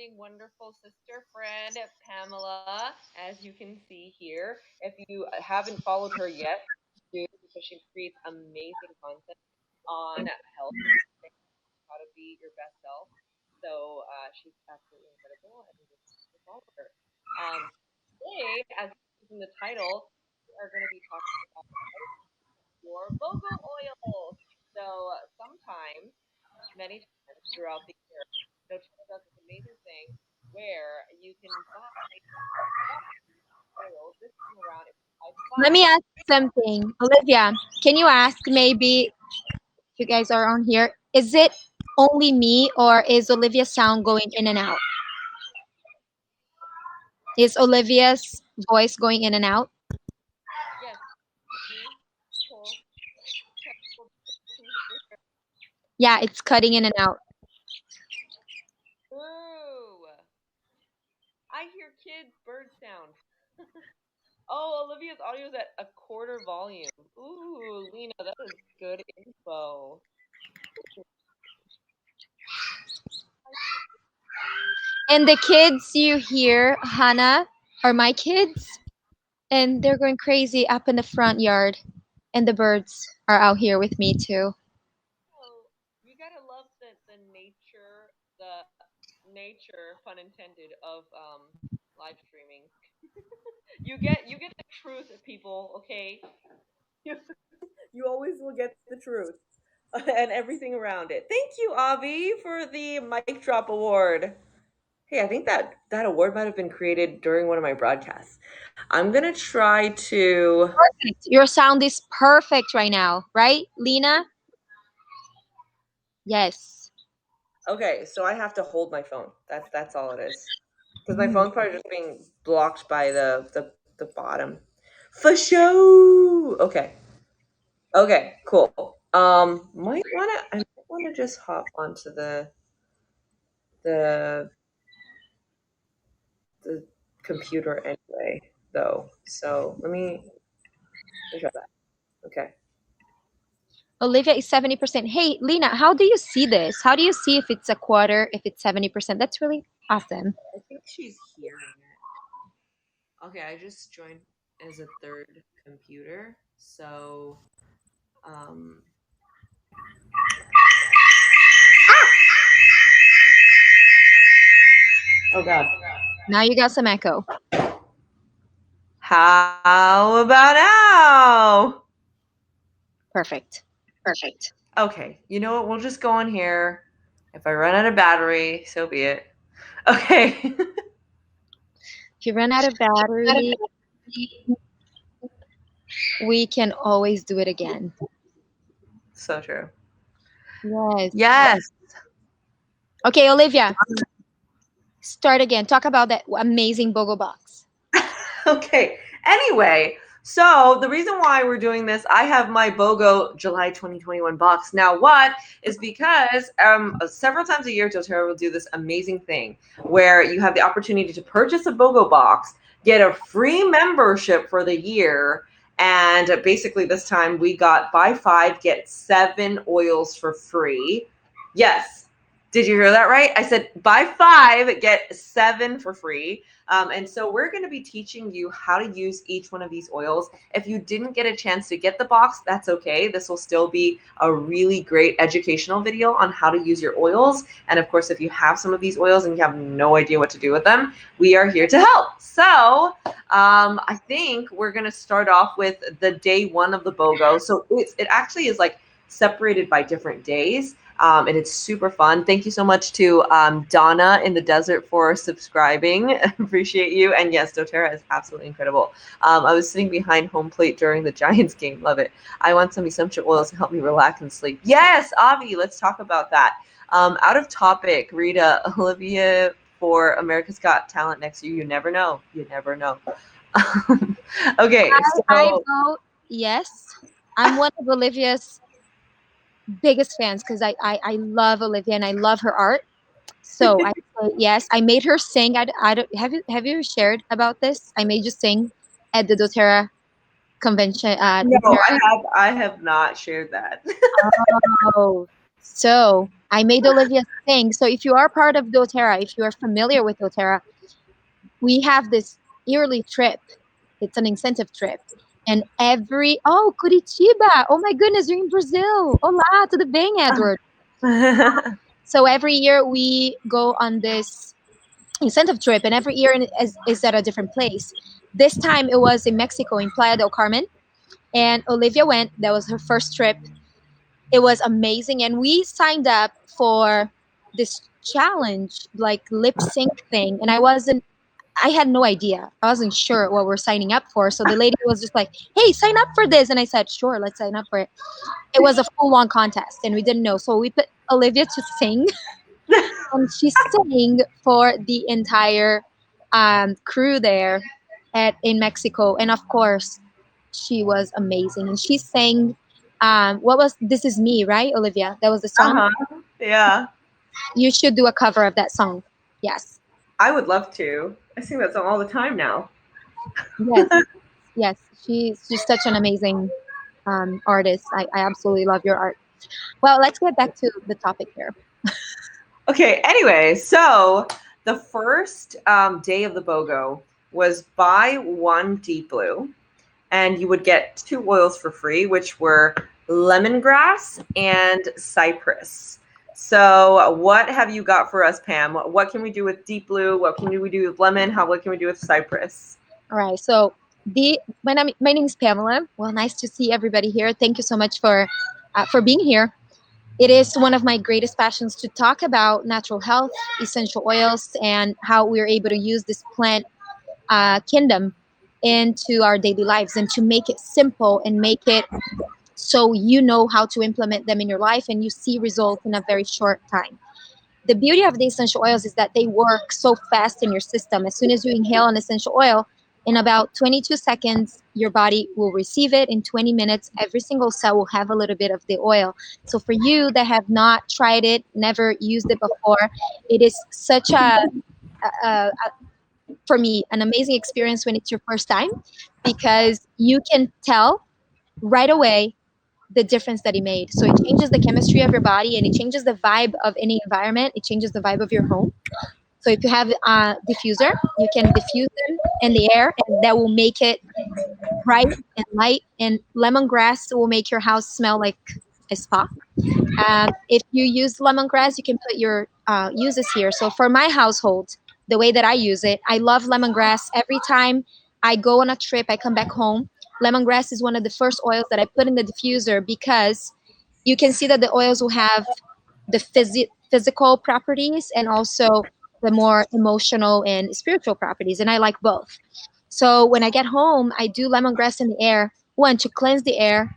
amazing, wonderful sister friend, Pamela, as you can see here. If you haven't followed her yet, do, because she creates amazing content on health, how to be your best self. So she's absolutely incredible, and just follow her. Today, as in the title, we are going to be talking about your BOGO oil. So sometimes, many times throughout the year, doTERRA does this amazing thing where you can buy oil this time around. Let me ask something. Olivia, can you ask maybe if you guys are on here, is it only me or is Olivia's sound going in and out? Is Olivia's voice going in and out? Yes. Cool. Yeah, it's cutting in and out. Ooh. I hear kids' bird sound. Oh, Olivia's audio is at a quarter volume. Ooh, Lena, that is good info. And the kids you hear, Hannah, are my kids. And they're going crazy up in the front yard. And the birds are out here with me too. Oh, you gotta love the nature, pun intended, of live streaming. You get the truth, people. Okay, you always will get the truth and everything around it. Thank you, Avi, for the mic drop award. Hey, I think that award might have been created during one of my broadcasts. I'm gonna try to. Perfect. Your sound is perfect right now, right, Lena? Yes. Okay, so I have to hold my phone. That's all it is. Because my phone's probably just being blocked by the bottom. For sure. Okay. Okay. Cool. I might wanna just hop onto the the computer anyway, though. So let me try that. Okay. Olivia is 70%. Hey, Lena, how do you see this? How do you see if it's a quarter, if it's 70%? That's really awesome. I think she's hearing it. Okay, I just joined as a third computer, so um. Oh God. Now you got some echo. How about now? Perfect. Perfect. Okay, you know what? We'll just go on here. If I run out of battery, so be it. Okay. If you run out of battery, we can always do it again. So true. Yes. Yes. Okay, Olivia, start again. Talk about that amazing BOGO box. Okay. Anyway, so the reason why we're doing this, I have my BOGO July 2021 box. Now, what is because several times a year, doTERRA will do this amazing thing where you have the opportunity to purchase a BOGO box, get a free membership for the year, and basically this time we got buy 5, get 7 oils for free. Yes. Did you hear that right? I said buy 5, get 7 for free. And so we're going to be teaching you how to use each one of these oils. If you didn't get a chance to get the box, that's okay. This will still be a really great educational video on how to use your oils. And of course, if you have some of these oils and you have no idea what to do with them, we are here to help. So I think we're going to start off with the day 1 of the BOGO. So it actually is like separated by different days. And it's super fun. Thank you so much to Donna in the desert for subscribing. Appreciate you. And yes, doTERRA is absolutely incredible. I was sitting behind home plate during the Giants game. Love it. I want some essential oils to help me relax and sleep. Yes, Avi, let's talk about that. Out of topic, Rita, Olivia for America's Got Talent next year. You never know. You never know. Okay. I vote yes. I'm one of Olivia's biggest fans because I love Olivia and I love her art. So I say yes. I made her sing. I don't have you shared about this? I made you sing at the doTERRA convention. No, I have not shared that. Oh, So I made Olivia sing. So if you are part of doTERRA, if you are familiar with doTERRA, we have this yearly trip. It's an incentive trip. And Curitiba. Oh my goodness, you're in Brazil. Olá, tudo bem, Edward? So every year we go on this incentive trip, and every year is at a different place. This time it was in Mexico, in Playa del Carmen, and Olivia went. That was her first trip. It was amazing, and we signed up for this challenge, like lip sync thing, and I had no idea. I wasn't sure what we're signing up for. So the lady was just like, "Hey, sign up for this," and I said, "Sure, let's sign up for it." It was a full-on contest, and we didn't know, so we put Olivia to sing. And she sang for the entire crew there in Mexico. And of course, she was amazing. And she sang, what was This Is Me, right, Olivia? That was the song. Yeah. You should do a cover of that song. Yes. I would love to. I sing that song all the time now. Yes. Yes. She's such an amazing artist. I absolutely love your art. Well, let's get back to the topic here. Okay, anyway, so the first day of the BOGO was buy one deep blue, and you would get 2 oils for free, which were lemongrass and cypress. So what have you got for us, Pam? What can we do with deep blue? What can we do with lemon? What can we do with cypress? All right. So my name is Pamela. Well, nice to see everybody here. Thank you so much for being here. It is one of my greatest passions to talk about natural health, essential oils, and how we're able to use this plant kingdom into our daily lives, and to make it simple and make it so you know how to implement them in your life and you see results in a very short time. The beauty of the essential oils is that they work so fast in your system. As soon as you inhale an essential oil, in about 22 seconds, your body will receive it. In 20 minutes, every single cell will have a little bit of the oil. So for you that have not tried it, never used it before, it is such for me, an amazing experience when it's your first time, because you can tell right away the difference that it made. So it changes the chemistry of your body, and it changes the vibe of any environment. It changes the vibe of your home. So if you have a diffuser, you can diffuse them in the air, and that will make it bright and light. And lemongrass will make your house smell like a spa. If you use lemongrass, you can put your uses here. So for my household, the way that I use it, I love lemongrass. Every time I go on a trip, I come back home. Lemongrass is one of the first oils that I put in the diffuser, because you can see that the oils will have the physical properties and also the more emotional and spiritual properties. And I like both. So when I get home, I do lemongrass in the air. One, to cleanse the air.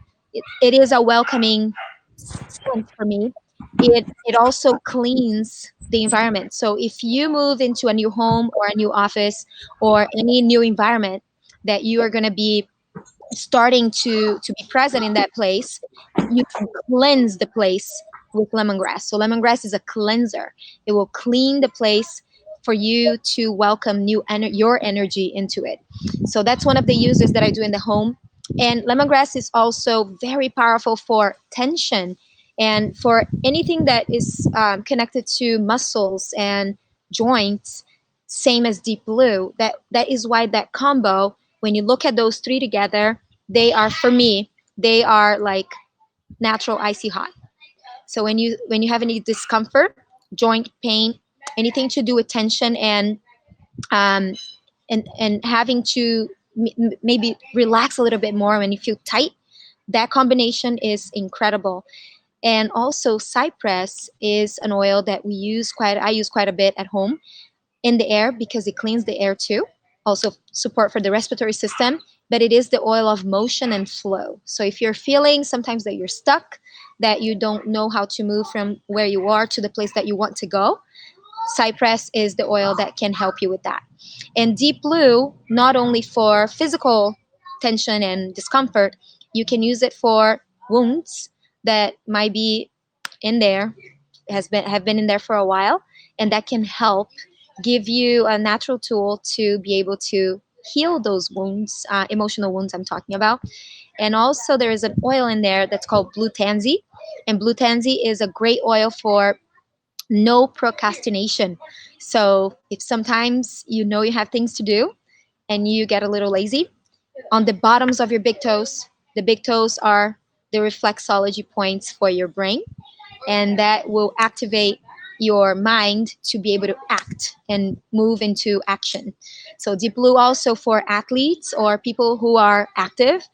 It is a welcoming scent for me. It also cleans the environment. So if you move into a new home or a new office or any new environment that you are going to be starting to be present in that place, you can cleanse the place with lemongrass. So lemongrass is a cleanser. It will clean the place for you to welcome your energy into it. So that's one of the uses that I do in the home. And lemongrass is also very powerful for tension and for anything that is connected to muscles and joints, same as deep blue. That is why that combo, when you look at those three together, they are, for me, they are like natural icy hot. So when you have any discomfort, joint pain, anything to do with tension um, and having to maybe relax a little bit more when you feel tight, that combination is incredible. And also cypress is an oil that I use quite a bit at home in the air, because it cleans the air too. Also support for the respiratory system, but it is the oil of motion and flow. So if you're feeling sometimes that you're stuck, that you don't know how to move from where you are to the place that you want to go, cypress is the oil that can help you with that. And deep blue, not only for physical tension and discomfort, you can use it for wounds that might be in there, have been in there for a while, and that can help give you a natural tool to be able to heal those wounds, emotional wounds I'm talking about. And also there is an oil in there that's called blue tansy. And blue tansy is a great oil for no procrastination. So if sometimes you know you have things to do and you get a little lazy, on the bottoms of your big toes, the big toes are the reflexology points for your brain, and that will activate your mind to be able to act and move into action. So deep blue also for athletes or people who are active.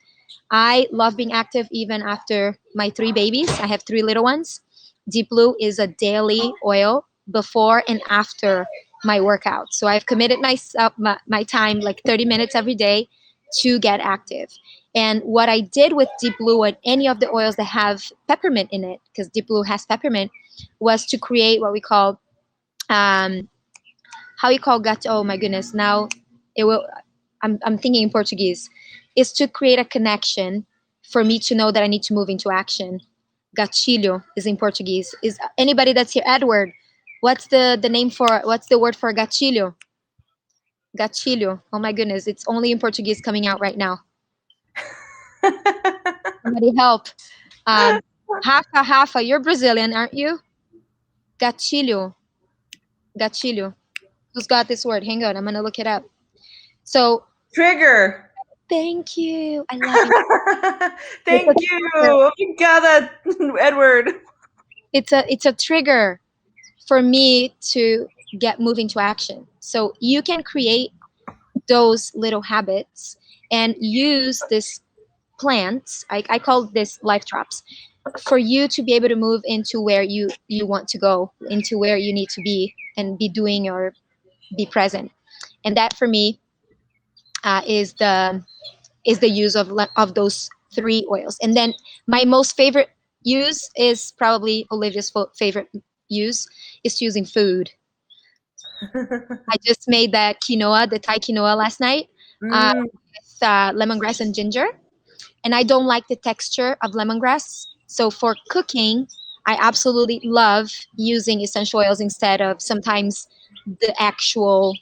I love being active even after my 3 babies. I have 3 little ones. Deep blue is a daily oil before and after my workout. So I've committed myself my time like 30 minutes every day to get active. And what I did with deep blue and any of the oils that have peppermint in it, because deep blue has peppermint, was to create what we call how you call gato. Oh my goodness! Now it will. I'm thinking in Portuguese. Is to create a connection for me to know that I need to move into action. Gatilho is in Portuguese. Is anybody that's here? Edward, what's the name for? What's the word for gatilho? Gatilho. Oh my goodness! It's only in Portuguese coming out right now. Somebody help. Rafa, you're Brazilian, aren't you? Gatilho. Gatilho. Who's got this word? Hang on, I'm gonna look it up. So Trigger. thank you. I love it. Thank you. You got that, Edward. It's a trigger for me to get moving to action. So you can create those little habits and use this plants. I call this life traps for you to be able to move into where you want to go, into where you need to be and be doing or be present. And that for me is the use of those 3 oils. And then my most favorite use is probably Olivia's favorite use is using food. I just made that quinoa, the Thai quinoa last night with lemongrass and ginger. And I don't like the texture of lemongrass. So for cooking, I absolutely love using essential oils instead of sometimes the actual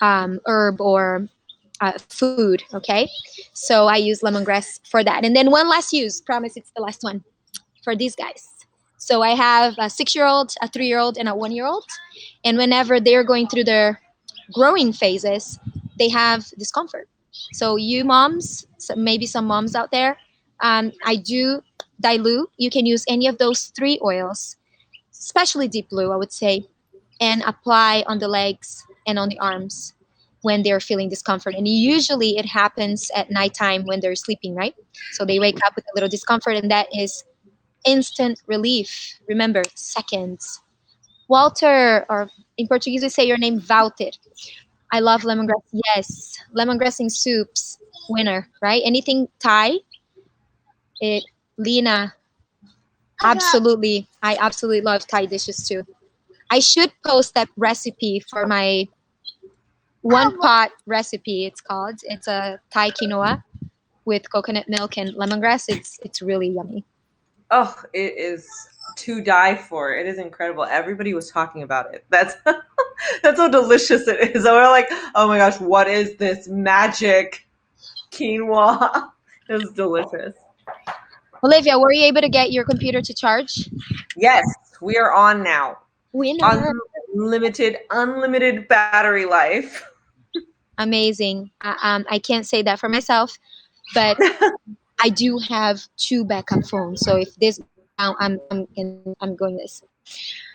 herb or food. Okay, so I use lemongrass for that. And then one last use, promise it's the last one for these guys. So I have a 6-year-old, a 3-year-old, and a 1-year-old, and whenever they're going through their growing phases, they have discomfort. So you moms, so maybe some moms out there, I do dilute. You can use any of those 3 oils, especially deep blue, I would say, and apply on the legs and on the arms when they're feeling discomfort. And usually it happens at nighttime when they're sleeping, right? So they wake up with a little discomfort, and that is instant relief. Remember, seconds. Walter, or in Portuguese we say your name, Walter. I love lemongrass. Yes, lemongrass in soups, winner, right? Anything Thai, Lena, absolutely. I absolutely love Thai dishes too. I should post that recipe for my one pot recipe. It's called. It's a Thai quinoa with coconut milk and lemongrass. It's really yummy. Oh, it is to die for. It is incredible. Everybody was talking about it. That's how delicious it is. So we're like, oh my gosh, what is this magic quinoa? It was delicious. Olivia, were you able to get your computer to charge? Yes, we are on now. Winner. Unlimited battery life. Amazing. I can't say that for myself, but I do have 2 backup phones. So if this now I'm going this.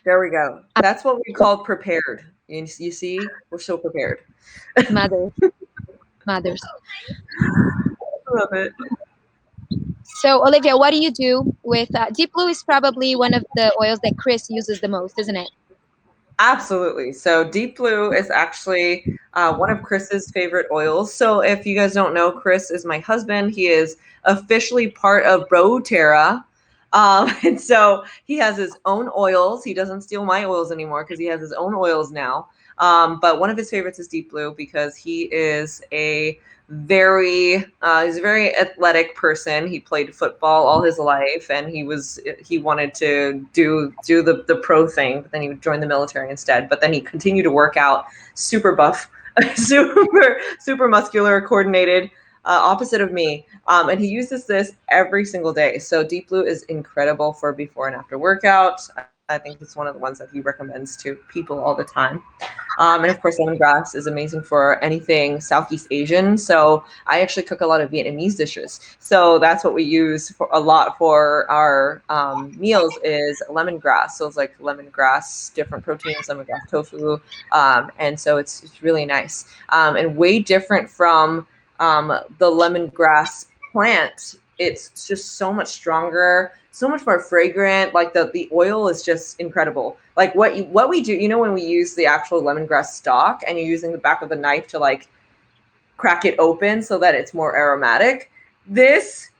There we go. That's what we call prepared. You see, we're so prepared. Mothers. Love it. So Olivia, what do you do with deep blue? Is probably one of the oils that Chris uses the most, isn't it? Absolutely. So deep blue is actually one of Chris's favorite oils. So if you guys don't know, Chris is my husband. He is officially part of Terra. And so he has his own oils. He doesn't steal my oils anymore because he has his own oils now. But one of his favorites is deep blue because he is he's a very athletic person. He played football all his life, and he wanted to do the pro thing, but then he joined the military instead. But then he continued to work out, super buff, super muscular, coordinated. opposite of me, and he uses this every single day. So Deep Blue is incredible for before and after workouts. I think it's one of the ones that he recommends to people all the time. And of course, lemongrass is amazing for anything Southeast Asian. So I actually cook a lot of Vietnamese dishes. So that's what we use for a lot for our meals is lemongrass. So it's like lemongrass, different proteins, lemongrass tofu. And so it's really nice and way different from the lemongrass plant. It's just so much stronger, so much more fragrant. Like the oil is just incredible. Like what we do, when we use the actual lemongrass stalk and you're using the back of the knife to like crack it open so that it's more aromatic. This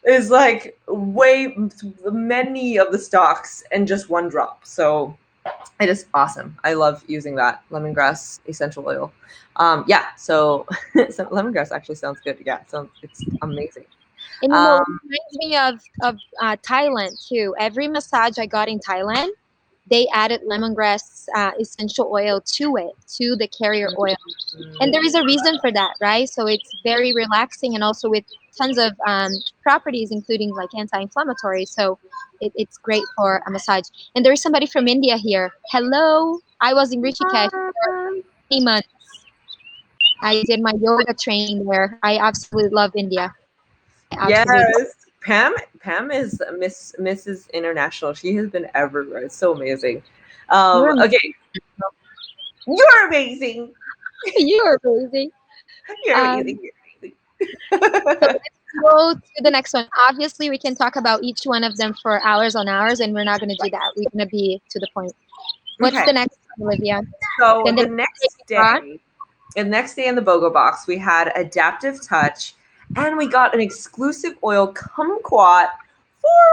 is like way many of the stalks and just one drop. So it is awesome. I love using that lemongrass essential oil. So lemongrass actually sounds good. Yeah, so it's amazing. And it reminds me of Thailand too. Every massage I got in Thailand, they added lemongrass essential oil to it, to the carrier oil. And there is a reason for that, right? So it's very relaxing and also with tons of properties, including like anti-inflammatory. So it's great for a massage. And there is somebody from India here. Hello. I was in Rishikesh for 3 months. I did my yoga training there. I absolutely love India. Yes. Pam is Mrs. International. She has been everywhere. It's so amazing. Okay. You're amazing. You're amazing. You're amazing. So let's go to the next one. Obviously, we can talk about each one of them for hours on hours, and we're not going to do that. We're going to be to the point. What's the next one, Olivia? So the next day in the BOGO box, we had Adaptive Touch, and we got an exclusive oil kumquat for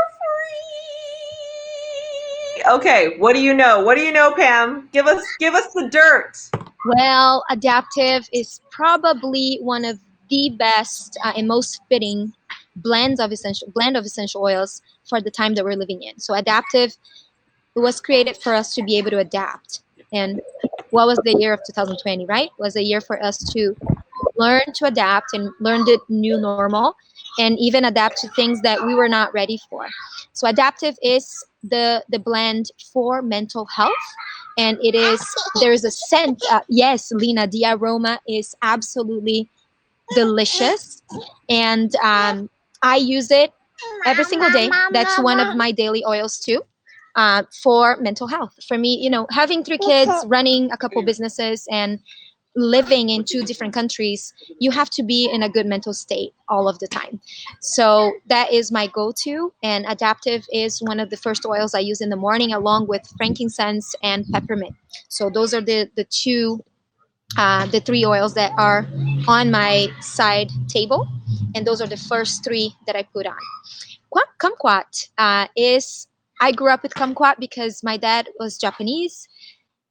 free. Okay, what do you know? What do you know, Pam? Give us the dirt. Well, Adaptive is probably one of the best and most fitting blend of essential oils for the time that we're living in. So Adaptive was created for us to be able to adapt. And what was the year of 2020, right? It was a year for us to learn to adapt and learn the new normal and even adapt to things that we were not ready for. So Adaptive is the blend for mental health. And there's a scent. Yes, Lena, the aroma is absolutely delicious. And I use it every single day. That's one of my daily oils too. For mental health. For me, having 3 kids, running a couple businesses, and living in 2 different countries, you have to be in a good mental state all of the time. So that is my go-to. And Adaptive is one of the first oils I use in the morning, along with frankincense and peppermint. So those are the 3 oils that are on my side table. And those are the first 3 that I put on. Kumquat I grew up with kumquat because my dad was Japanese,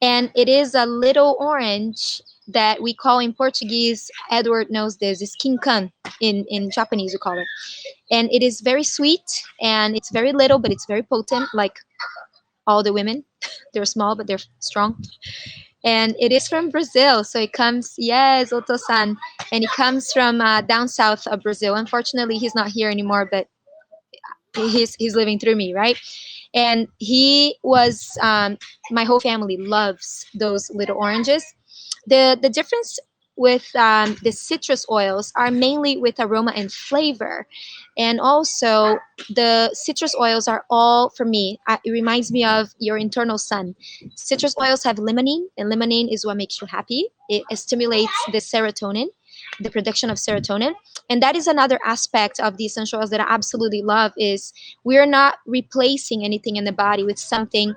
and it is a little orange that we call in Portuguese, Edward knows this, is kinkan. In Japanese we call it. And it is very sweet, and it's very little, but it's very potent, like all the women. They're small, but they're strong. And it is from Brazil. So it comes, yes, Oto-san. And it comes from down south of Brazil. Unfortunately, he's not here anymore, but he's living through me, right? And he was my whole family loves those little oranges. The difference with the citrus oils are mainly with aroma and flavor, and also the citrus oils are all, for me, it reminds me of your internal sun. Citrus oils have limonene, and limonene is what makes you happy. It stimulates the serotonin, the production of serotonin. And that is another aspect of the essential oils that I absolutely love, is we're not replacing anything in the body with something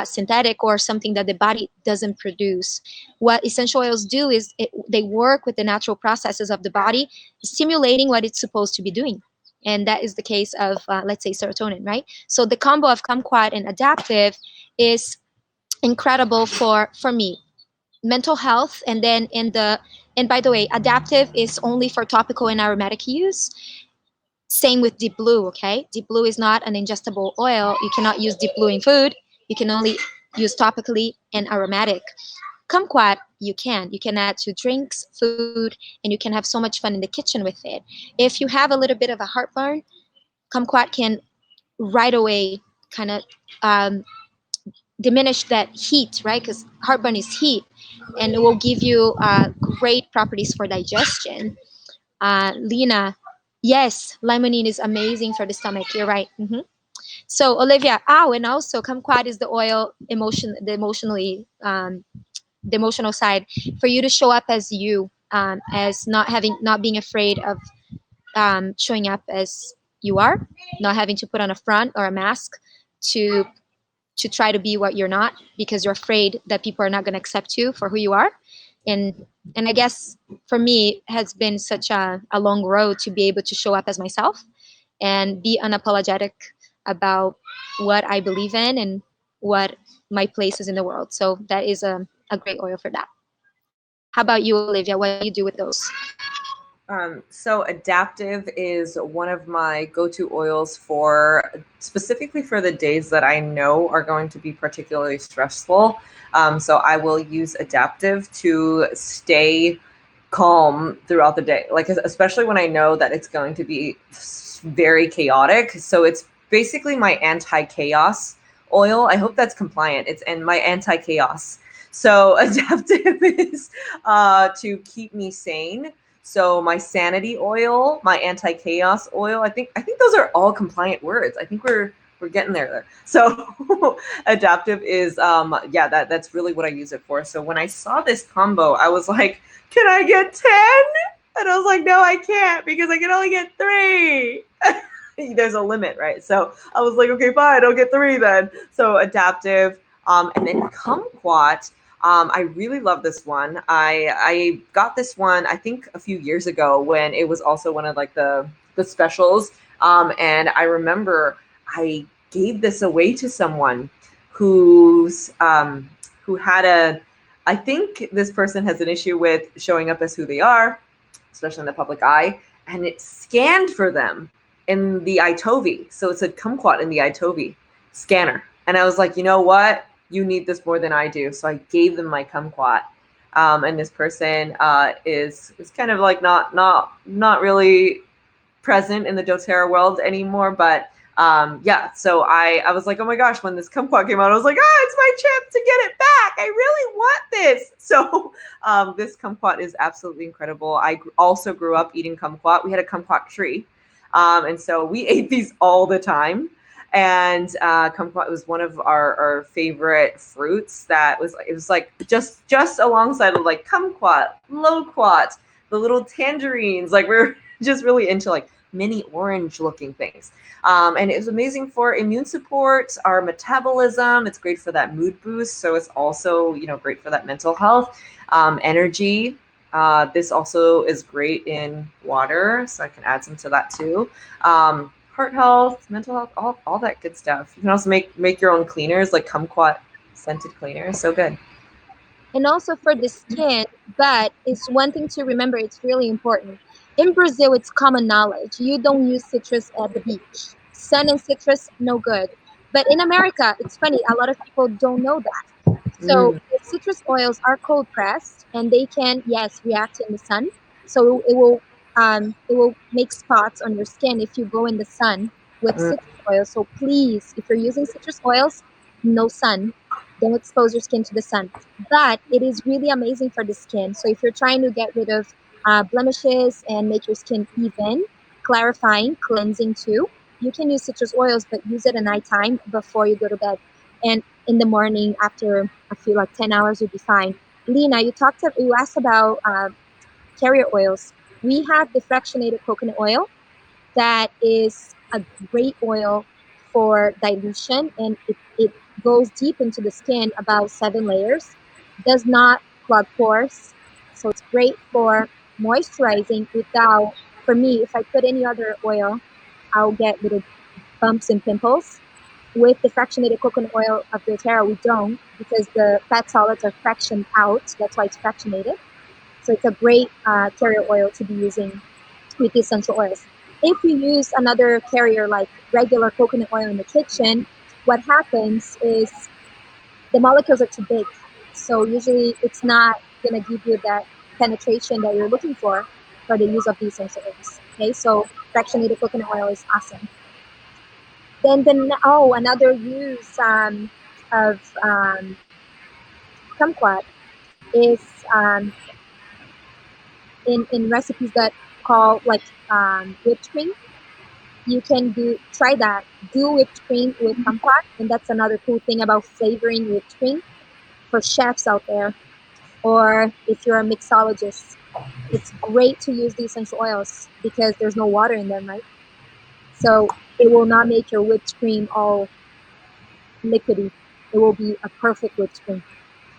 synthetic or something that the body doesn't produce. What essential oils do is they work with the natural processes of the body, stimulating what it's supposed to be doing. And that is the case of, let's say, serotonin, right? So the combo of kumquat and Adaptive is incredible for me. Mental health, and then and by the way, Adaptive is only for topical and aromatic use. Same with Deep Blue, okay? Deep Blue is not an ingestible oil. You cannot use Deep Blue in food. You can only use topically and aromatic. Kumquat, you can add to drinks, food, and you can have so much fun in the kitchen with it. If you have a little bit of a heartburn, kumquat can right away kind of diminish that heat, right? Because heartburn is heat, and it will give you great properties for digestion. Lena, yes, limonene is amazing for the stomach. You're right. So Olivia, and also kumquat is the oil the emotional side for you to show up as you, as not being afraid of showing up as you are, not having to put on a front or a mask to try to be what you're not because you're afraid that people are not going to accept you for who you are. And I guess for me it has been such a long road to be able to show up as myself and be unapologetic about what I believe in and what my place is in the world. So that is a great oil for that. How about you, Olivia? What do you do with those? So Adaptive is one of my go-to oils for specifically for the days that I know are going to be particularly stressful. So I will use Adaptive to stay calm throughout the day, like especially when I know that it's going to be very chaotic. So it's basically my anti-chaos oil. I hope that's compliant. It's and my anti-chaos. So Adaptive is to keep me sane. So my sanity oil, my anti-chaos oil, I think those are all compliant words. I think we're getting there. So Adaptive is that's really what I use it for. So when I saw this combo, I was like, can I get 10? And I was like, no, I can't because I can only get 3. There's a limit, right? So I was like, okay, fine, I'll get 3 then. So Adaptive, and then Kumquat. I really love this one. I got this one I think a few years ago when it was also one of like the specials. And I remember I gave this away to someone who had I think this person has an issue with showing up as who they are, especially in the public eye, and it scanned for them in the iTovi. So it said kumquat in the iTovi scanner. And I was like, you know what? You need this more than I do. So I gave them my kumquat. And this person is kind of like not really present in the doTERRA world anymore. But so I was like, oh my gosh, when this kumquat came out, I was like, it's my chance to get it back. I really want this. So this kumquat is absolutely incredible. I also grew up eating kumquat. We had a kumquat tree. And so we ate these all the time. And kumquat was one of our favorite fruits. It was like just alongside of like kumquat, loquat, the little tangerines. Like we're just really into like mini orange looking things. And it was amazing for immune support, our metabolism. It's great for that mood boost. So it's also, great for that mental health, energy. This also is great in water. So I can add some to that too. Heart health, mental health, all that good stuff. You can also make your own cleaners, like kumquat scented cleaners. So good. And also for the skin, but it's one thing to remember, it's really important. In Brazil, it's common knowledge. You don't use citrus at the beach. Sun and citrus, no good. But in America, it's funny, a lot of people don't know that. So the citrus oils are cold pressed and they can, yes, react in the sun. So it will make spots on your skin if you go in the sun with citrus oil. So please, if you're using citrus oils, no sun. Don't expose your skin to the sun. But it is really amazing for the skin. So if you're trying to get rid of blemishes and make your skin even, clarifying, cleansing too, you can use citrus oils, but use it at nighttime before you go to bed. And in the morning, after I feel like 10 hours would be fine. Lena, you asked about carrier oils. We have the fractionated coconut oil that is a great oil for dilution, and it goes deep into the skin, about 7 layers, does not clog pores. So it's great for moisturizing without, for me, if I put any other oil, I'll get little bumps and pimples. With the fractionated coconut oil of doTERRA, we don't, because the fat solids are fractioned out. That's why it's fractionated. So it's a great carrier oil to be using with the essential oils. If you use another carrier like regular coconut oil in the kitchen, what happens is the molecules are too big. So usually it's not gonna give you that penetration that you're looking for the use of these essential oils. Okay, so fractionated coconut oil is awesome. Then another use of kumquat is in recipes that call like whipped cream. You can try that. Do whipped cream with kumquat, and that's another cool thing about flavoring whipped cream for chefs out there. Or if you're a mixologist, it's great to use the essential oils because there's no water in them, right? So it will not make your whipped cream all liquidy. It will be a perfect whipped cream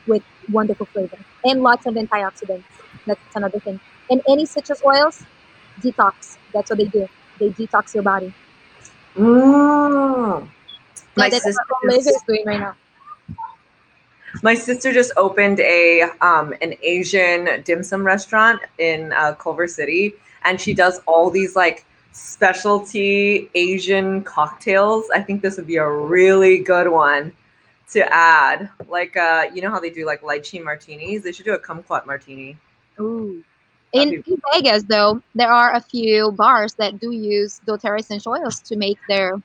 with wonderful flavor and lots of antioxidants. That's another thing. And any citrus oils, detox. That's what they do. They detox your body. Mm. Yeah, that's what Olivia is doing right now. My sister just opened an Asian dim sum restaurant in Culver City, and she does all these like specialty Asian cocktails. I think this would be a really good one to add. Like you know how they do like lychee martinis? They should do a kumquat martini. Ooh. In Vegas, though, there are a few bars that do use doTERRA essential oils to make their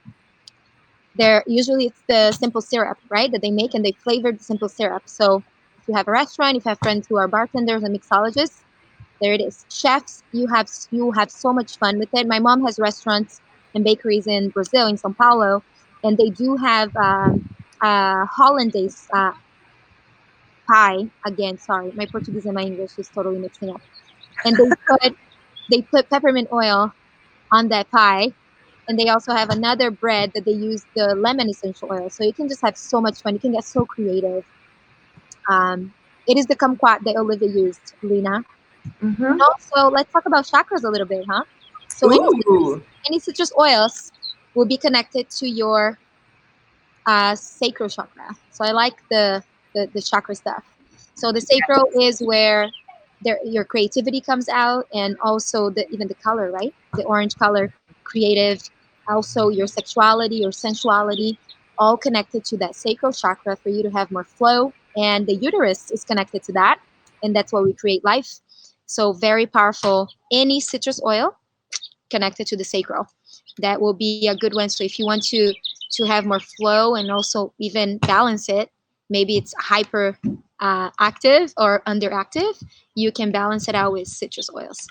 usually it's the simple syrup, right? That they make and they flavor the simple syrup. So if you have a restaurant, if you have friends who are bartenders and mixologists, there it is. Chefs, you have so much fun with it. My mom has restaurants and bakeries in Brazil, in São Paulo, and they do have hollandaise pie. Again, sorry, my Portuguese and my English is totally mixing up. And they put peppermint oil on that pie. And they also have another bread that they use the lemon essential oil. So you can just have so much fun. You can get so creative. It is the kumquat that Olivia used, Lena. Mm-hmm. And also, let's talk about chakras a little bit, huh? So any citrus oils will be connected to your sacral chakra. So I like the chakra stuff. So the sacral is where your creativity comes out, and also even the color, right? The orange color, creative. Also your sexuality, your sensuality, all connected to that sacral chakra for you to have more flow. And the uterus is connected to that, and that's where we create life. So very powerful. Any citrus oil connected to the sacral, that will be a good one. So if you want to have more flow and also even balance it, maybe it's hyper active or underactive, you can balance it out with citrus oils.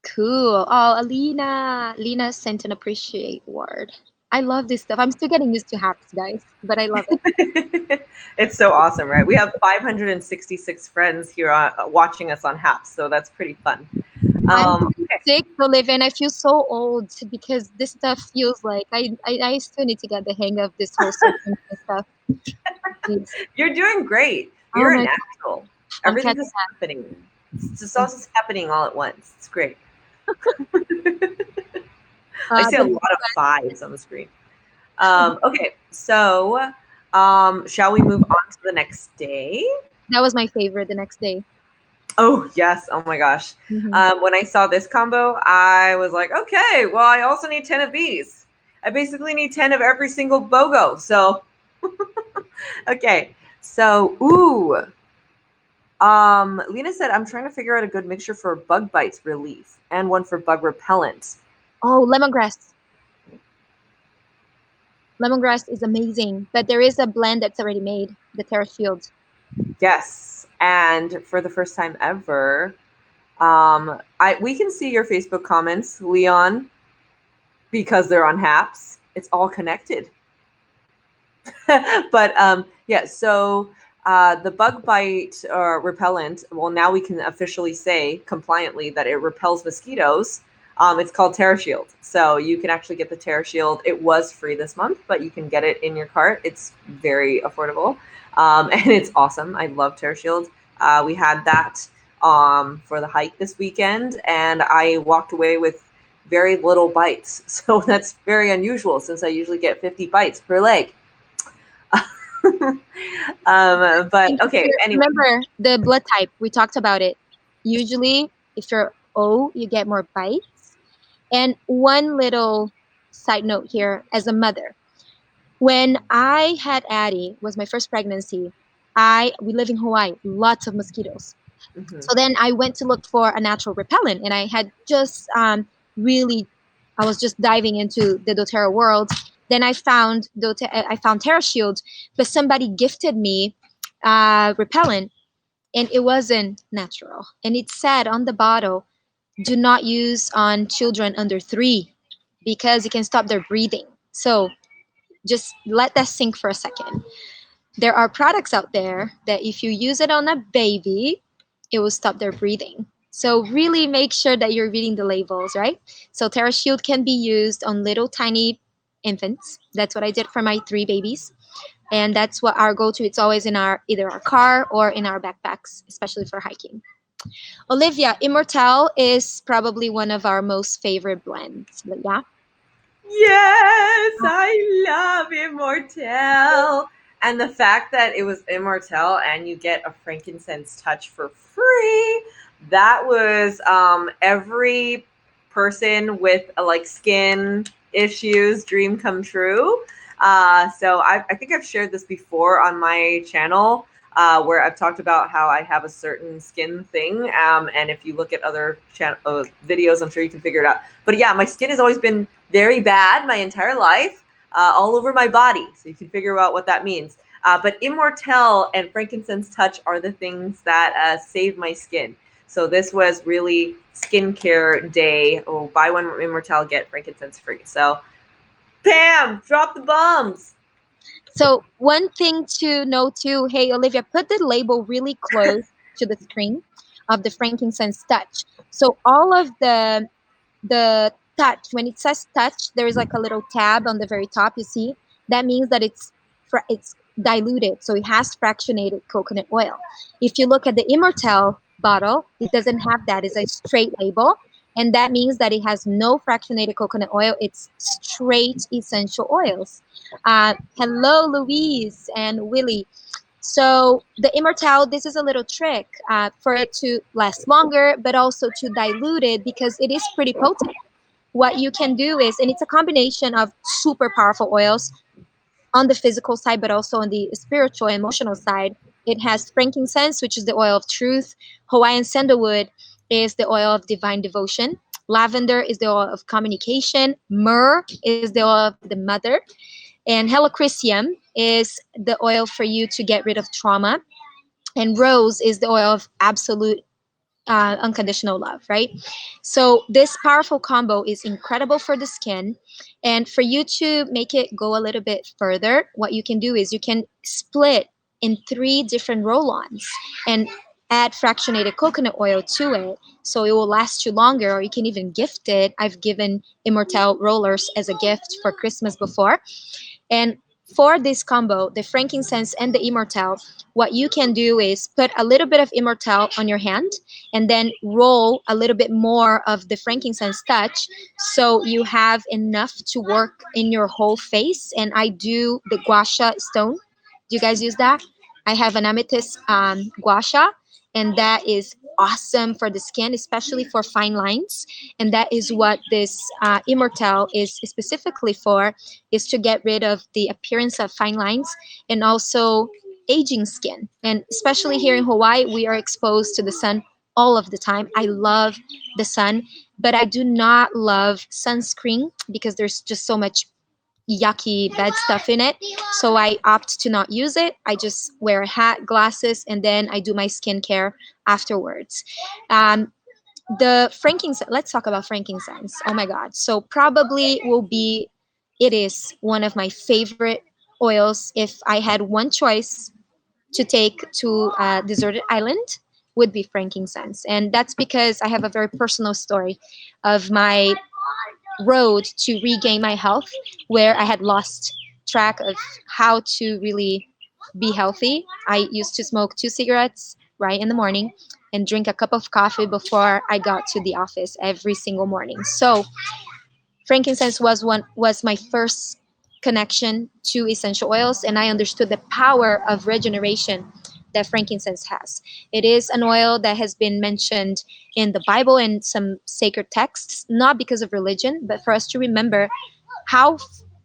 Cool. Oh, Lena sent an appreciate word. I love this stuff. I'm still getting used to haps, guys, but I love it. It's so awesome, right? We have 566 friends here watching us on Haps, so that's pretty fun. I'm sick to live in. I feel so old because this stuff feels like I still need to get the hang of this whole social stuff. You're doing great. You're a natural. Everything's just happening. It's just all just happening all at once. It's great. I see a lot of fives on the screen. Okay, so shall we move on to the next day? That was my favorite, the next day. Oh, yes. Oh, my gosh. Mm-hmm. When I saw this combo, I was like, okay, well, I also need 10 of these. I basically need 10 of every single BOGO. So, okay. So, ooh. Lena said, I'm trying to figure out a good mixture for bug bites relief and one for bug repellent. Oh, lemongrass. Lemongrass is amazing, but there is a blend that's already made, the Terrashield. Yes, and for the first time ever, we can see your Facebook comments, Leon, because they're on Haps. It's all connected. But yeah, so the bug bite or repellent, well, now we can officially say compliantly that it repels mosquitoes. It's called Terrashield. So you can actually get the Terrashield. It was free this month, but you can get it in your cart. It's very affordable. And it's awesome. I love Terrashield. We had that for the hike this weekend, and I walked away with very little bites. So that's very unusual since I usually get 50 bites per leg. But okay. Anyway. Remember the blood type. We talked about it. Usually, if you're O, you get more bites. And one little side note here, as a mother, When I had Addie, was my first pregnancy. We live in Hawaii, lots of mosquitoes. Hmm. So then I went to look for a natural repellent, and I had just really, I was just diving into the DoTerra world. Then I found Terrashield, but somebody gifted me repellent, and it wasn't natural. And it said on the bottle, "Do not use on children under 3 because it can stop their breathing." So just let that sink for a second. There are products out there that if you use it on a baby, it will stop their breathing. So really make sure that you're reading the labels, right? So Terrashield can be used on little tiny infants. That's what I did for my 3 babies. And that's what our go-to. It's always in our either our car or in our backpacks, especially for hiking. Olivia, Immortelle is probably one of our most favorite blends. But yeah. Yes, I love Immortelle. And the fact that it was Immortelle and you get a frankincense touch for free, that was every person with like skin issues dream come true. So I think I've shared this before on my channel, where I've talked about how I have a certain skin thing. And if you look at other videos, I'm sure you can figure it out. But yeah, my skin has always been very bad my entire life, all over my body. So you can figure out what that means. But Immortelle and Frankincense Touch are the things that save my skin. So this was really skincare day. Oh, buy one Immortelle, get frankincense free. So, Pam, drop the bombs. So one thing to know too, hey Olivia, put the label really close to the screen of the frankincense touch. So all of the touch, when it says touch, there is like a little tab on the very top. You see, that means that it's diluted, so it has fractionated coconut oil. If you look at the Immortelle bottle, it doesn't have that. It's a straight label, and that means that it has no fractionated coconut oil. It's straight essential oils. Hello, Louise and Willie. So the Immortelle, this is a little trick for it to last longer, but also to dilute it because it is pretty potent. What you can do is, and it's a combination of super powerful oils on the physical side, but also on the spiritual and emotional side. It has frankincense, which is the oil of truth. Hawaiian sandalwood is the oil of divine devotion. Lavender is the oil of communication. Myrrh is the oil of the mother. And helichrysum is the oil for you to get rid of trauma. And rose is the oil of absolute unconditional love, right? So this powerful combo is incredible for the skin. And for you to make it go a little bit further, what you can do is you can split in 3 different roll-ons and add fractionated coconut oil to it so it will last you longer, or you can even gift it. I've given Immortelle rollers as a gift for Christmas before. And for this combo, the frankincense and the Immortelle, what you can do is put a little bit of Immortelle on your hand and then roll a little bit more of the frankincense touch so you have enough to work in your whole face. And I do the Gua Sha Stone. Do you guys use that? I have an amethyst Gua Sha, and that is awesome for the skin, especially for fine lines. And that is what this Immortelle is specifically for, is to get rid of the appearance of fine lines and also aging skin. And especially here in Hawaii, we are exposed to the sun all of the time. I love the sun, but I do not love sunscreen because there's just so much yucky bad stuff in it. So I opt to not use it. I just wear a hat, glasses, and then I do my skincare afterwards. Um, the frankincense, let's talk about frankincense. Oh my god. So probably it is one of my favorite oils. If I had one choice to take to a deserted island, would be frankincense. And that's because I have a very personal story of my road to regain my health, where I had lost track of how to really be healthy. I used to smoke 2 cigarettes right in the morning and drink a cup of coffee before I got to the office every single morning. So frankincense was my first connection to essential oils, and I understood the power of regeneration that frankincense has. It is an oil that has been mentioned in the Bible and some sacred texts, not because of religion, but for us to remember how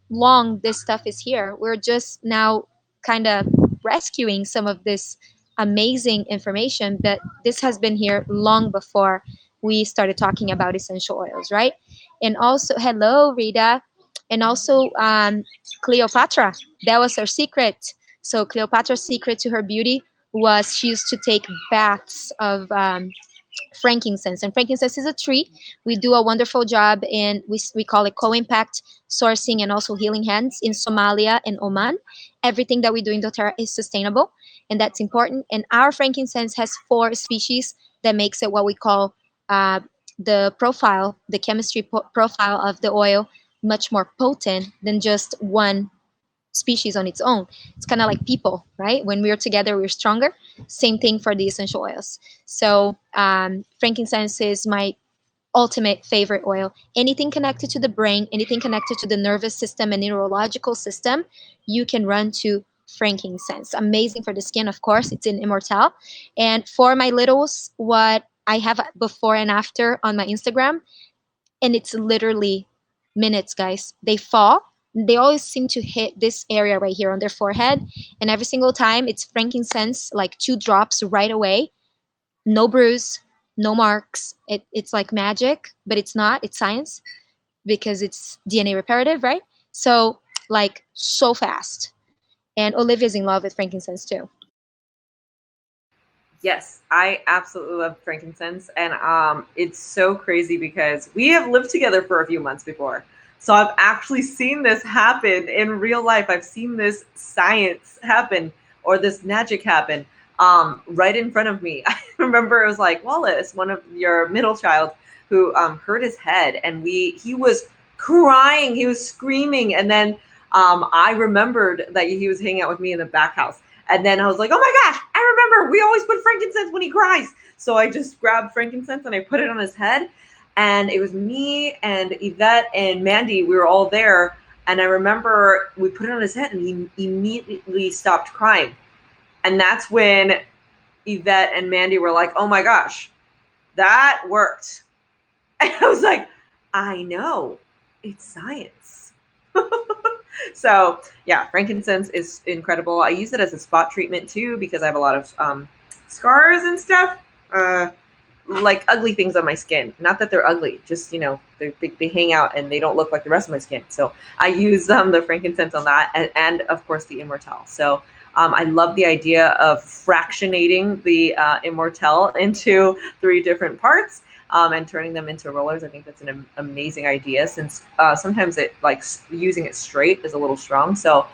long this stuff is here. We're just now kind of rescuing some of this amazing information, but this has been here long before we started talking about essential oils, right? And also, hello, Rita. And also, Cleopatra. That was her secret. So, Cleopatra's secret to her beauty was she used to take baths of frankincense. And frankincense is a tree. We do a wonderful job in, we call it co-impact sourcing and also healing hands in Somalia and Oman. Everything that we do in doTERRA is sustainable, and that's important. And our frankincense has 4 species that makes it what we call uh, the profile, the chemistry profile of the oil much more potent than just one species on its own. It's kind of like people, right? When we're together, we're stronger. Same thing for the essential oils. So frankincense is my ultimate favorite oil. Anything connected to the brain, anything connected to the nervous system and neurological system, you can run to frankincense. Amazing for the skin, of course. It's in Immortal. And for my littles, what I have before and after on my Instagram, and it's literally minutes, guys. They fall. They always seem to hit this area right here on their forehead, and every single time it's frankincense, like 2 drops right away. No bruise, no marks. It's like magic, but it's not. It's science because it's DNA reparative, right? So like so fast. And Olivia's in love with frankincense too. Yes, I absolutely love frankincense, and it's so crazy because we have lived together for a few months before. So I've actually seen this happen in real life. I've seen this science happen or this magic happen right in front of me. I remember it was like Wallace, one of your middle child, who hurt his head, and he was crying, he was screaming, and then I remembered that he was hanging out with me in the back house. And then I was like, oh my gosh, I remember we always put frankincense when he cries. So I just grabbed frankincense and I put it on his head. And it was me and Yvette and Mandy. We were all there. And I remember we put it on his head and he immediately stopped crying. And that's when Yvette and Mandy were like, oh my gosh, that worked. And I was like, I know, it's science. So yeah, frankincense is incredible. I use it as a spot treatment too because I have a lot of scars and stuff, like ugly things on my skin. Not that they're ugly, just they hang out and they don't look like the rest of my skin. So I use the frankincense on that, and of course the Immortal. So I love the idea of fractionating the Immortal into 3 different parts. And turning them into rollers. I think that's an amazing idea, since sometimes it using it straight is a little strong. So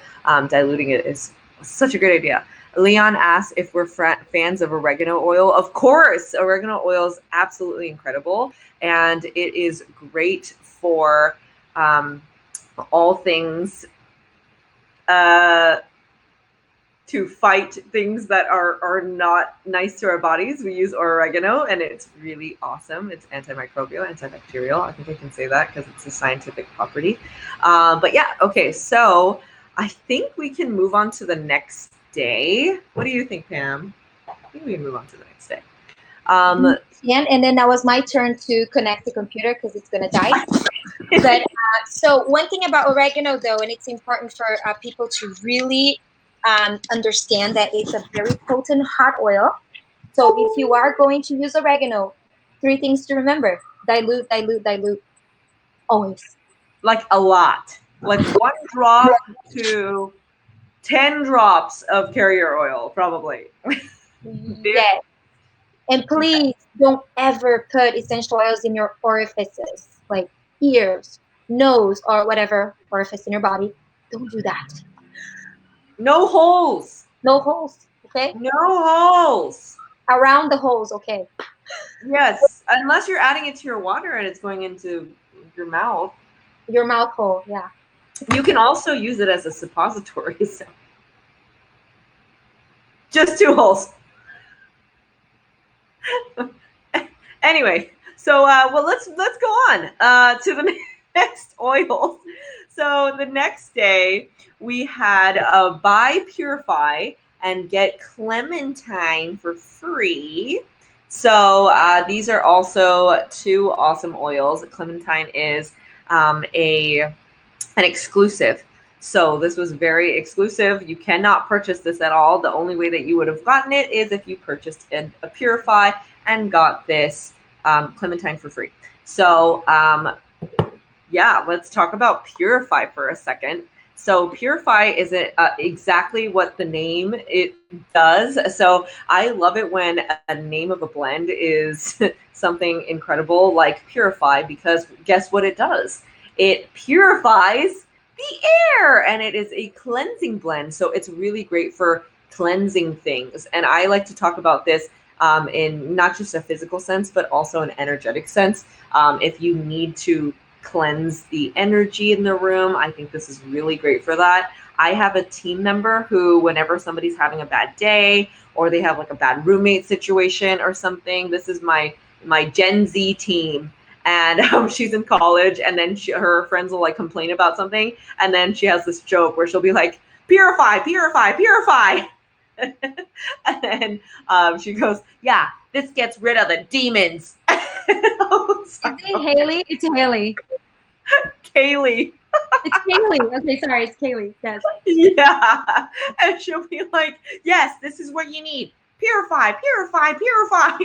diluting it is such a great idea. Leon asks if we're fans of oregano oil. Of course, oregano oil is absolutely incredible, and it is great for all things to fight things that are not nice to our bodies. We use oregano, and it's really awesome. It's antimicrobial, antibacterial. I think I can say that because it's a scientific property. But yeah, okay, so I think we can move on to the next day. What do you think, Pam? I think we can move on to the next day. And then that was my turn to connect the computer because it's going to die. But so one thing about oregano, though, and it's important for people to really understand that it's a very potent hot oil. So if you are going to use oregano, 3 things to remember: dilute, dilute, dilute, always. Like a lot, like 1 drop to 10 drops of carrier oil, probably. Yes. And please don't ever put essential oils in your orifices, like ears, nose, or whatever orifice in your body. Don't do that. No holes. No holes, okay? No holes. Around the holes, okay? Yes, unless you're adding it to your water and it's going into your mouth. Your mouth hole, yeah. You can also use it as a suppository. So. Just 2 holes. Anyway, so well, let's go on to the next oils. So the next day we had buy, purify, and get Clementine for free. So these are also 2 awesome oils. Clementine is a and exclusive. So this was very exclusive. You cannot purchase this at all. The only way that you would have gotten it is if you purchased a Purify and got this Clementine for free. So yeah, let's talk about Purify for a second. So Purify isn't exactly what the name it does. So I love it when a name of a blend is something incredible like Purify, because guess what it does? It purifies the air, and it is a cleansing blend. So it's really great for cleansing things. And I like to talk about this in not just a physical sense, but also an energetic sense. If you need to cleanse the energy in the room, I think this is really great for that. I have a team member who, whenever somebody's having a bad day or they have like a bad roommate situation or something, this is my Gen Z team. And she's in college, and then her friends will like complain about something, and then she has this joke where she'll be like, "Purify, purify, purify." And then she goes, "Yeah, this gets rid of the demons." Is it Haley? It's Haley. Kaylee. It's Kaylee. Okay, sorry, it's Kaylee. Yes. Yeah. And she'll be like, "Yes, this is what you need. Purify, purify, purify."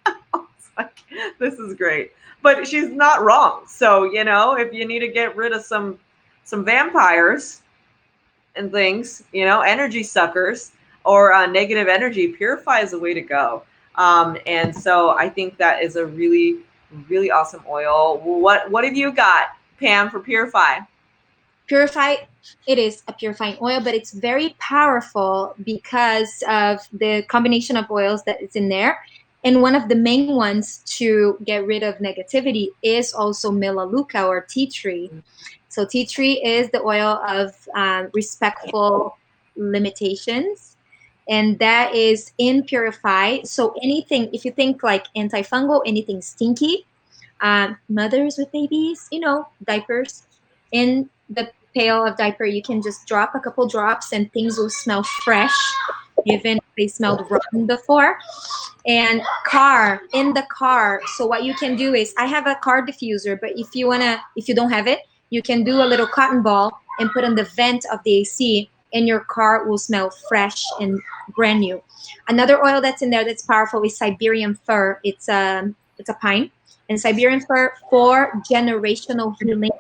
It's like, this is great. But she's not wrong. So, you know, if you need to get rid of some vampires and things, you know, energy suckers or negative energy, Purify is the way to go. And so I think that is a really, really awesome oil. What have you got, Pam, for Purify? Purify, it is a purifying oil, but it's very powerful because of the combination of oils that is in there. And one of the main ones to get rid of negativity is also Melaleuca or tea tree. So tea tree is the oil of respectful limitations, and that is in Purify. So anything, if you think like antifungal, anything stinky, mothers with babies, you know, diapers, in the pail of diaper, you can just drop a couple drops and things will smell fresh, even if they smelled rotten before. And in the car. So what you can do is, I have a car diffuser, but if you don't have it, you can do a little cotton ball and put on the vent of the AC, and your car will smell fresh and brand new. Another oil that's in there that's powerful is Siberian fir. It's a pine, and Siberian fir for generational healing.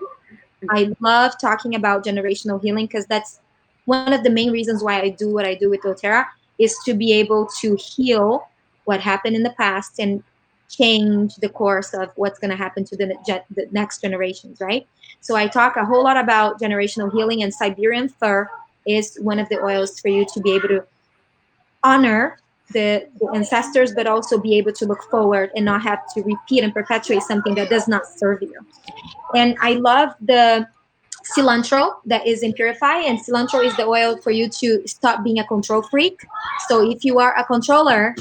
I love talking about generational healing because that's one of the main reasons why I do what I do with doTERRA, is to be able to heal what happened in the past and change the course of what's going to happen to the next generations, right? So I talk a whole lot about generational healing, and Siberian fir is one of the oils for you to be able to honor the ancestors, but also be able to look forward and not have to repeat and perpetuate something that does not serve you. And I love the cilantro that is in Purify, and cilantro is the oil for you to stop being a control freak. So if you are a controller,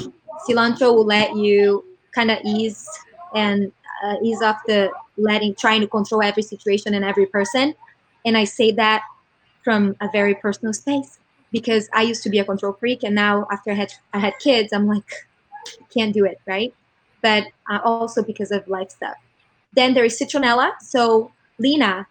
cilantro will let you kind of ease off the trying to control every situation and every person. And I say that from a very personal space, because I used to be a control freak, and now after I had kids, I'm like, I can't do it, right? But also because of life stuff. Then there is citronella. So Lena,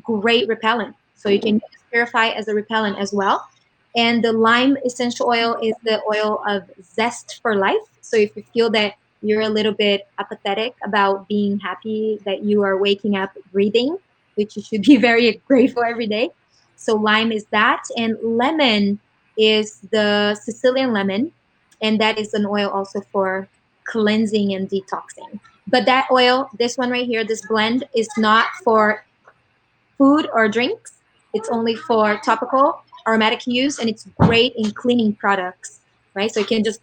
great repellent. So you can use Purify as a repellent as well. And the lime essential oil is the oil of zest for life. So if you feel that you're a little bit apathetic about being happy that you are waking up breathing, which you should be very grateful every day. So lime is that. And lemon is the Sicilian lemon. And that is an oil also for cleansing and detoxing. But that oil, this one right here, this blend, is not for food or drinks. It's only for topical aromatic use, and it's great in cleaning products, right? So you can just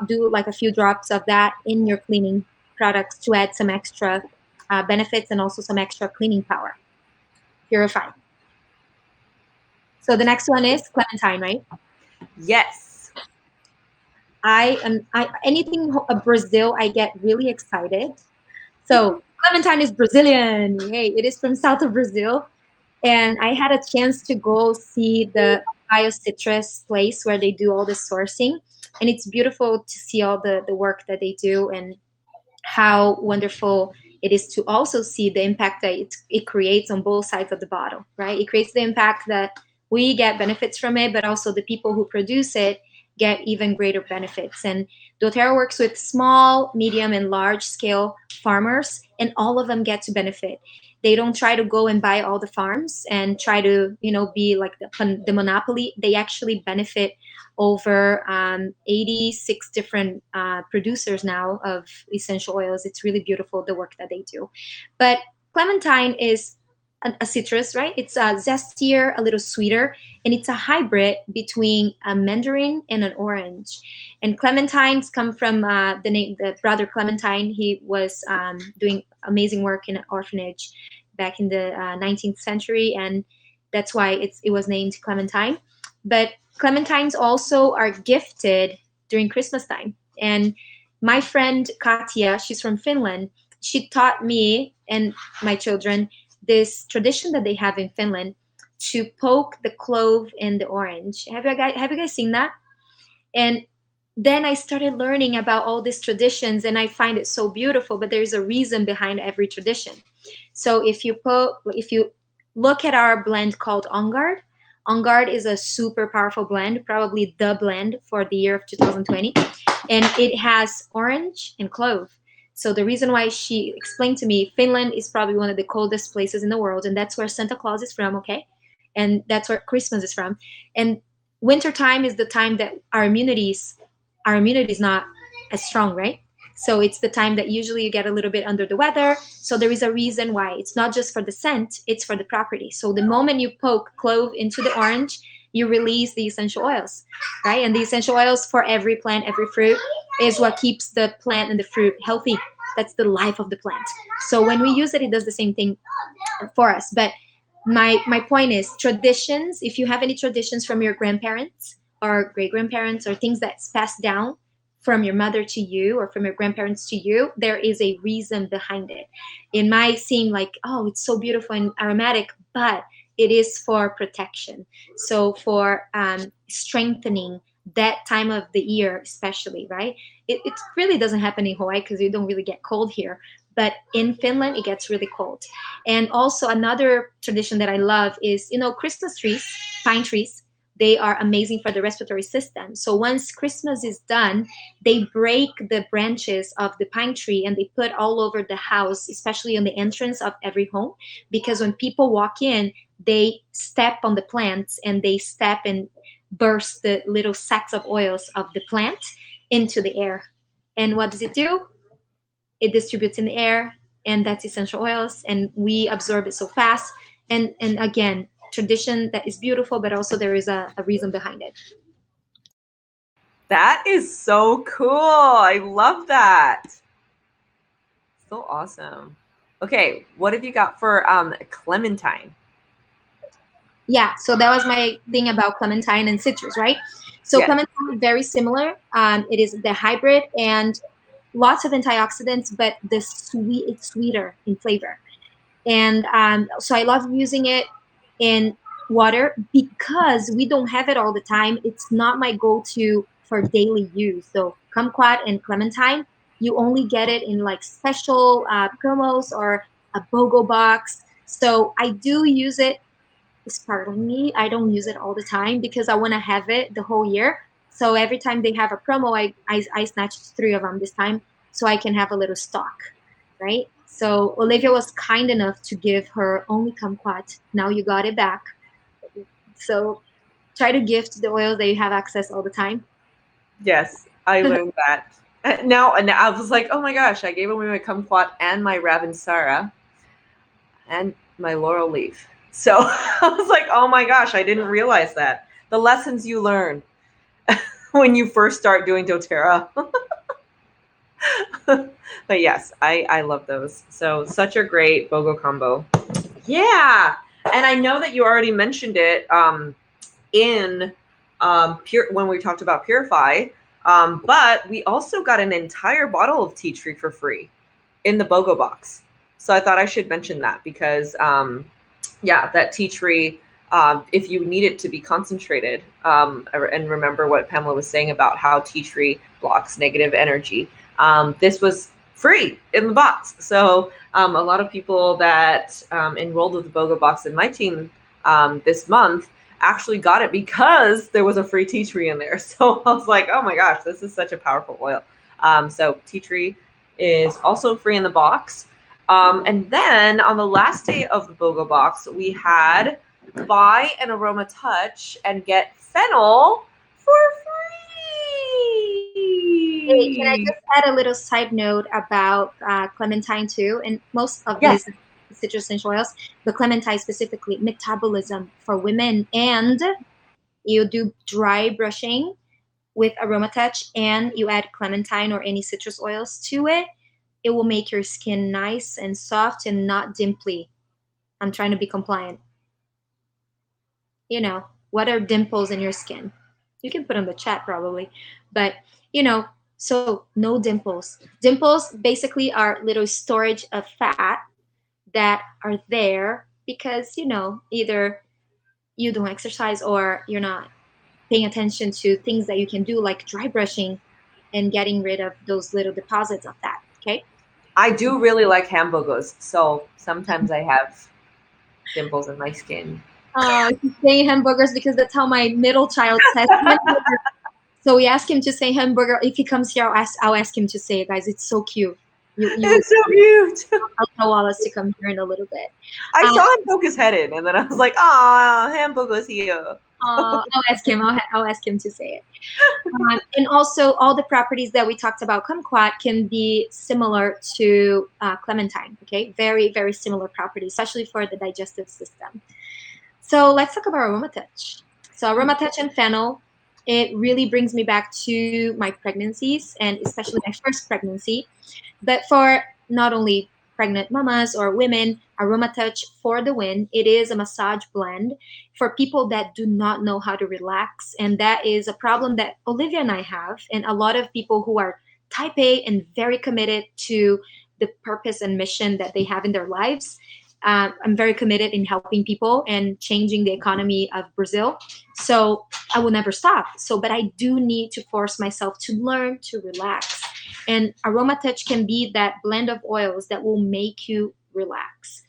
do like a few drops of that in your cleaning products to add some extra benefits and also some extra cleaning power. Purify. So the next one is Clementine, right? Yes. Anything Brazil, I get really excited. So Clementine is Brazilian. Hey, it is from south of Brazil. And I had a chance to go see the BioCitrus place where they do all the sourcing. And it's beautiful to see all the work that they do and how wonderful it is to also see the impact that it creates on both sides of the bottle, right? It creates the impact that we get benefits from it, but also the people who produce it get even greater benefits. And doTERRA works with small, medium, and large scale farmers, and all of them get to benefit. They don't try to go and buy all the farms and try to, be like the monopoly. They actually benefit over 86 different producers now of essential oils. It's really beautiful, the work that they do. But Clementine is a citrus, right? It's zestier, a little sweeter, and it's a hybrid between a mandarin and an orange. And clementines come from the brother Clementine. He was doing amazing work in an orphanage back in the 19th century, and that's why it was named Clementine. But clementines also are gifted during Christmas time. And my friend Katya, she's from Finland, she taught me and my children this tradition that they have in Finland to poke the clove in the orange. Have you guys seen that? And then I started learning about all these traditions, and I find it so beautiful. But there's a reason behind every tradition. So if you look at our blend called On Guard, On Guard is a super powerful blend, probably the blend for the year of 2020, and it has orange and clove. So the reason why she explained to me, Finland is probably one of the coldest places in the world, and that's where Santa Claus is from, okay? And that's where Christmas is from. And wintertime is the time that our immunity is not as strong, right? So it's the time that usually you get a little bit under the weather. So there is a reason why. It's not just for the scent, it's for the property. So the moment you poke clove into the orange, you release the essential oils, right? And the essential oils for every plant, every fruit, is what keeps the plant and the fruit healthy. That's the life of the plant. So when we use it, it does the same thing for us. But my point is, traditions, if you have any traditions from your grandparents or great-grandparents, or things that's passed down from your mother to you or from your grandparents to you, there is a reason behind it. It might seem like, oh, it's so beautiful and aromatic, but it is for protection. So for strengthening that time of the year, especially, right? It really doesn't happen in Hawaii because you don't really get cold here. But in Finland, it gets really cold. And also another tradition that I love is, Christmas trees, pine trees. They are amazing for the respiratory system. So once Christmas is done, they break the branches of the pine tree and they put all over the house, especially on the entrance of every home. Because when people walk in, they step on the plants and they step and burst the little sacks of oils of the plant into the air. And what does it do? It distributes in the air, and that's essential oils, and we absorb it so fast. And again, tradition that is beautiful, but also there is a reason behind it. That is so cool. I love that. So awesome. Okay, what have you got for Clementine? Yeah, so that was my thing about Clementine and citrus, right? So yeah. Clementine is very similar. It is the hybrid and lots of antioxidants, but it's sweeter in flavor. And so I love using it in water because we don't have it all the time. It's not my go-to for daily use. So kumquat and clementine, you only get it in like special promos or a BOGO box. So I do use it. Pardon me, I don't use it all the time because I want to have it the whole year. So every time they have a promo, I snatched 3 of them this time so I can have a little stock, right? So Olivia was kind enough to give her only kumquat. Now you got it back. So try to gift the oils that you have access all the time. Yes, I learned that. Now, and I was like, oh my gosh, I gave away my kumquat and my Ravinsara and my laurel leaf. So I was like, oh my gosh, I didn't realize that. The lessons you learn when you first start doing doTERRA. But yes, I love those. So such a great BOGO combo. Yeah. And I know that you already mentioned it in when we talked about Purify, but we also got an entire bottle of tea tree for free in the BOGO box. So I thought I should mention that because yeah, that tea tree, if you need it to be concentrated, and remember what Pamela was saying about how tea tree blocks negative energy. This was free in the box. So a lot of people that enrolled with the BOGO box in my team this month actually got it because there was a free tea tree in there. So I was like, oh my gosh, this is such a powerful oil. So tea tree is also free in the box. And then on the last day of the BOGO box, we had buy an Aromatouch and get fennel for Hey, can I free. just add a little side note about clementine too? And most of Yes. these citrus essential oils, but clementine specifically, metabolism for women, and you do dry brushing with Aromatouch and you add clementine or any citrus oils to it, it will make your skin nice and soft and not dimply. I'm trying to be compliant. You know, what are dimples in your skin? You can put in the chat probably, but you know, so no dimples. Dimples basically are little storage of fat that are there because, you know, either you don't exercise or you're not paying attention to things that you can do like dry brushing and getting rid of those little deposits of that. Okay. I do really like hamburgers, so sometimes I have dimples in my skin. He's saying hamburgers because that's how my middle child says hamburger. So we ask him to say hamburger. If he comes here, I'll ask him to say it, guys. It's so cute. You It's so cute. I'll tell Wallace to come here in a little bit. I Um, saw him poke his head in, and then I was like, "Ah, hamburgers here." I'll ask him. I'll ask him to say it. And also, all the properties that we talked about kumquat can be similar to clementine. Okay, very very similar properties, especially for the digestive system. So let's talk about Aromatouch. So Aromatouch and fennel, it really brings me back to my pregnancies and especially my first pregnancy. But for not only pregnant mamas or women, Aromatouch for the win. It is a massage blend for people that do not know how to relax. And that is a problem that Olivia and I have, and a lot of people who are type A and very committed to the purpose and mission that they have in their lives. I'm very committed in helping people and changing the economy of Brazil. So I will never stop. So, but I do need to force myself to learn to relax. And Aromatouch can be that blend of oils that will make you relax.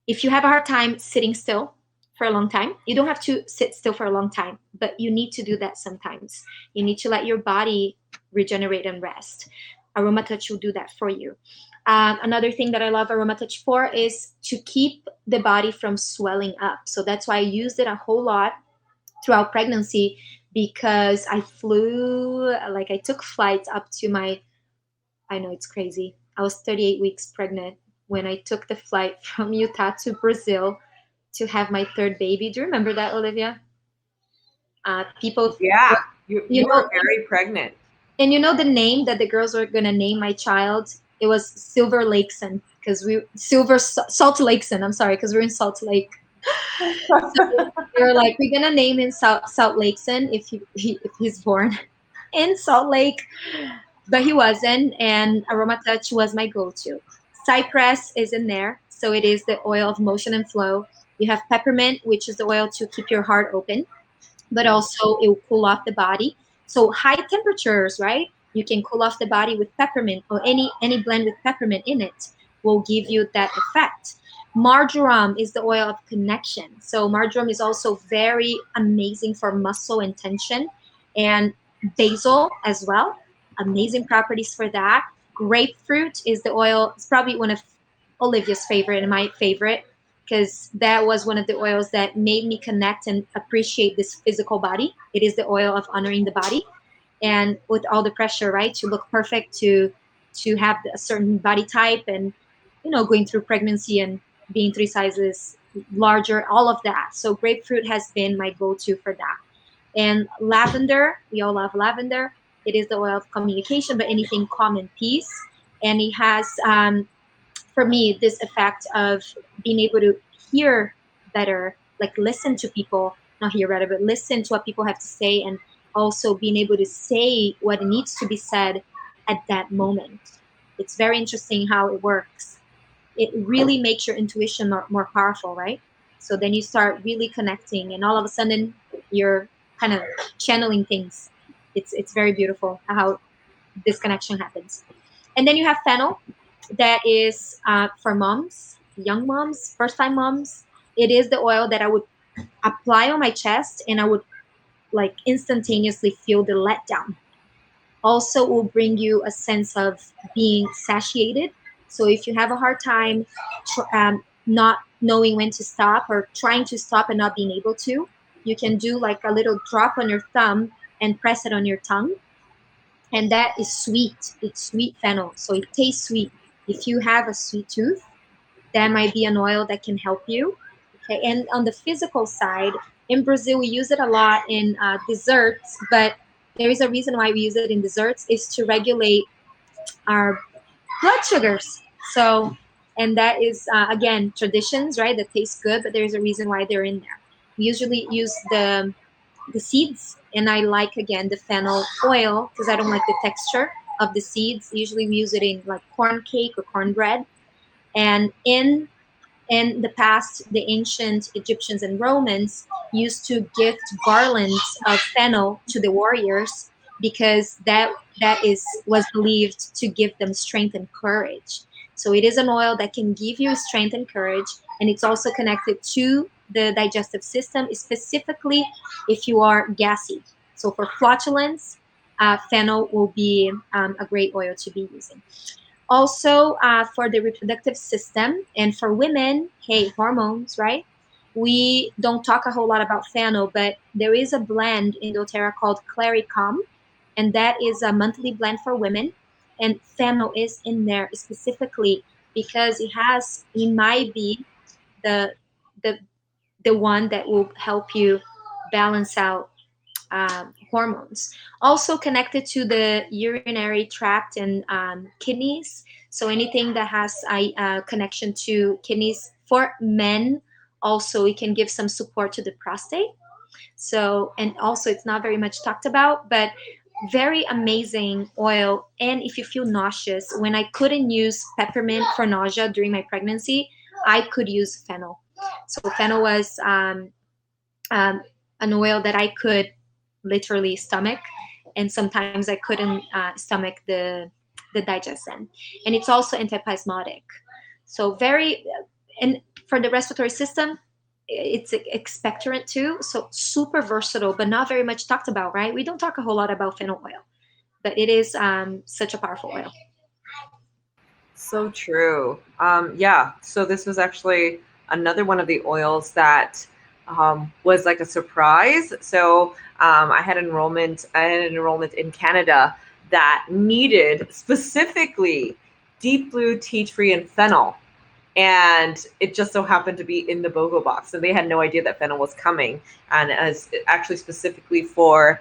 If you have a hard time sitting still for a long time, you don't have to sit still for a long time, but you need to do that sometimes. You need to let your body regenerate and rest. Aromatouch will do that for you. Another thing that I love Aromatouch for is to keep the body from swelling up. So that's why I used it a whole lot throughout pregnancy, because I flew, like I took flights up to my, I know it's crazy. I was 38 weeks pregnant when I took the flight from Utah to Brazil to have my third baby. Do you remember that, Olivia? People, Yeah, you you know, were very pregnant. and you know the name that the girls were gonna name my child? It was Silver Lakeson, because we Salt Lakeson. I'm sorry, because we're in Salt Lake. So they were like, we're gonna name him Salt Lakeson if he's born in Salt Lake, but he wasn't. And Aromatouch was my go-to. Cypress is in there, so it is the oil of motion and flow. You have peppermint, which is the oil to keep your heart open, but also it will cool off the body. So high temperatures, right? You can cool off the body with peppermint, or any blend with peppermint in it will give you that effect. Marjoram is the oil of connection. So marjoram is also very amazing for muscle and tension, and basil as well. Amazing properties for that. Grapefruit is the oil. It's probably one of Olivia's favorite and my favorite, because that was one of the oils that made me connect and appreciate this physical body. It is the oil of honoring the body, and with all the pressure, right, to look perfect, to have a certain body type, and going through pregnancy and being 3 sizes larger, all of that. So grapefruit has been my go-to for that. And lavender, we all love lavender. It is the oil of communication, but anything calm and peace. And it has for me this effect of being able to hear better, like listen to people, not hear better, but listen to what people have to say, and also being able to say what needs to be said at that moment. It's very interesting how it works. It really makes your intuition more powerful, right? So then you start really connecting, and all of a sudden you're kind of channeling things. It's very beautiful how this connection happens. And then you have fennel, that is for moms, young moms, first-time moms. It is the oil that I would apply on my chest, and I would like instantaneously feel the letdown. Also will bring you a sense of being satiated. So if you have a hard time not knowing when to stop, or trying to stop and not being able to, you can do like a little drop on your thumb and press it on your tongue. And that is sweet. It's sweet fennel. So it tastes sweet. If you have a sweet tooth, that might be an oil that can help you. Okay. And on the physical side, in Brazil, we use it a lot in desserts, but there is a reason why we use it in desserts, is to regulate our blood sugars. So, and that is, again, traditions, right? That taste good, but there's a reason why they're in there. We usually use the seeds, and I like, again, the fennel oil because I don't like the texture of the seeds. Usually we use it in like corn cake or cornbread. And in the past, the ancient Egyptians and Romans used to gift garlands of fennel to the warriors, because that is was believed to give them strength and courage. So it is an oil that can give you strength and courage, and it's also connected to the digestive system, specifically if you are gassy. So for flatulence, fennel will be a great oil to be using. Also, for the reproductive system and for women, hey, hormones, right? We don't talk a whole lot about fennel, but there is a blend in doTERRA called Claricom, and that is a monthly blend for women. And fennel is in there specifically because it might be the the the one that will help you balance out hormones. Also connected to the urinary tract and kidneys. So anything that has a connection to kidneys for men, also it can give some support to the prostate. So, and also it's not very much talked about, but very amazing oil. And if you feel nauseous, when I couldn't use peppermint for nausea during my pregnancy, I could use fennel. So fennel was um, an oil that I could literally stomach, and sometimes I couldn't stomach the digestion. And it's also antipasmotic. So very, and for the respiratory system, it's expectorant too. So super versatile, but not very much talked about, right? We don't talk a whole lot about fennel oil, but it is such a powerful oil. So true. Yeah. So this was actually another one of the oils that was like a surprise. So I had enrollment. I had an enrollment in Canada that needed specifically deep blue, tea tree, and fennel, and it just so happened to be in the BOGO box. So they had no idea that fennel was coming, and as actually specifically for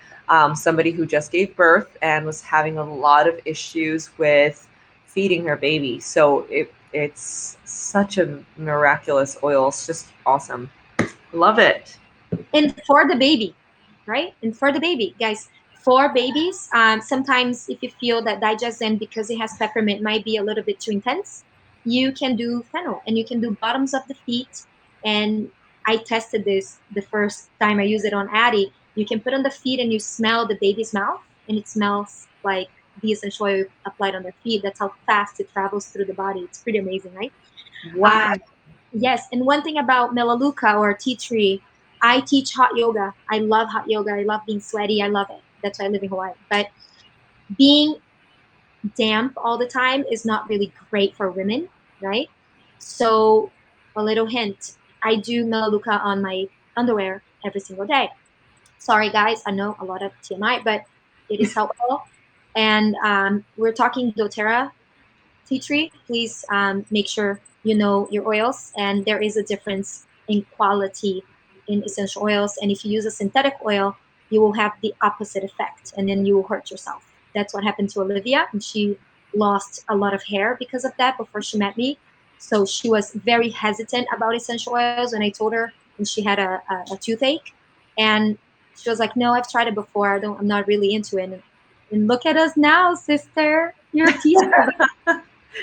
somebody who just gave birth and was having a lot of issues with feeding her baby. So it's such a miraculous oil. It's just awesome. Love it. And for the baby, right? And for the baby, guys, for babies, sometimes if you feel that digestion, because it has peppermint, might be a little bit too intense, you can do fennel, and you can do bottoms of the feet. And I tested this the first time I used it on Addie. You can put on the feet and you smell the baby's mouth, and it smells like the essential oil applied on their feet. That's how fast it travels through the body. It's pretty amazing, right? Wow. Yes, and one thing about Melaleuca or tea tree, I teach hot yoga. I love hot yoga. I love being sweaty. I love it. That's why I live in Hawaii. But being damp all the time is not really great for women, right? So, a little hint, I do Melaleuca on my underwear every single day. Sorry, guys, I know a lot of TMI, but it is helpful. And we're talking doTERRA tea tree. Please make sure you know your oils, and there is a difference in quality in essential oils. And if you use a synthetic oil, you will have the opposite effect, and then you will hurt yourself. That's what happened to Olivia, and she lost a lot of hair because of that before she met me. So she was very hesitant about essential oils when I told her, and she had a toothache, and she was like, "No, I've tried it before. I'm not really into it." And look at us now, sister. You're a teacher.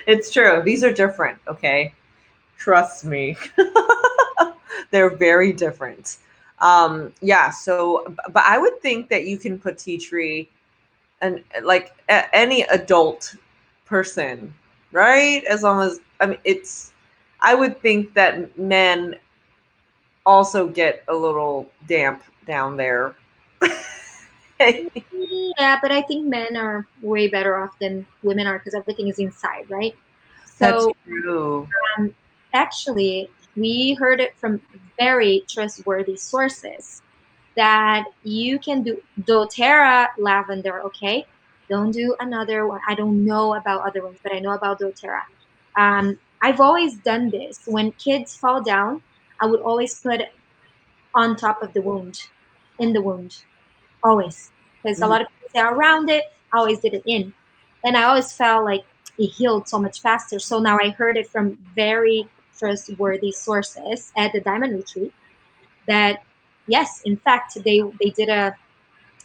It's true. These are different, okay? Trust me. They're very different. Yeah, so, but I would think that you can put tea tree and like any adult person, right? As long as, I mean, I would think that men also get a little damp down there. Yeah, but I think men are way better off than women are because everything is inside, right? That's So true. um, actually, we heard it from very trustworthy sources that you can do doTERRA lavender, okay? Don't do another one. I don't know about other ones, but I know about doTERRA. I've always done this. When kids fall down, I would always put on top of the wound, in the wound, always. Because a Mhm. lot of people say around it, I always did it in. And I always felt like it healed so much faster. So now I heard it from very trustworthy sources at the Diamond Retreat that yes, in fact, they did a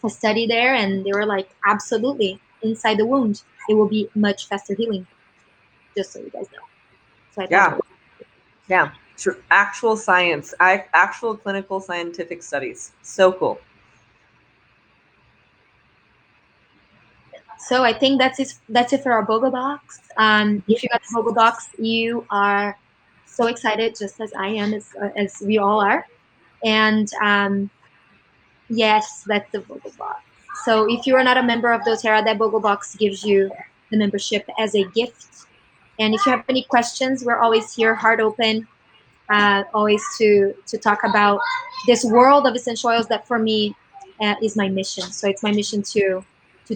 study there and they were like, absolutely, inside the wound, it will be much faster healing, just so you guys know. So I thought Yeah, that was yeah. True. Actual science, actual clinical scientific studies. So cool. so I think that's it for our BOGO box. If you got the BOGO box, you are so excited, just as I am, as we all are. And yes, that's the BOGO box. So if you are not a member of doTERRA, that BOGO box gives you the membership as a gift. And if you have any questions, we're always here, heart open, always to talk about this world of essential oils that for me is my mission. So it's my mission to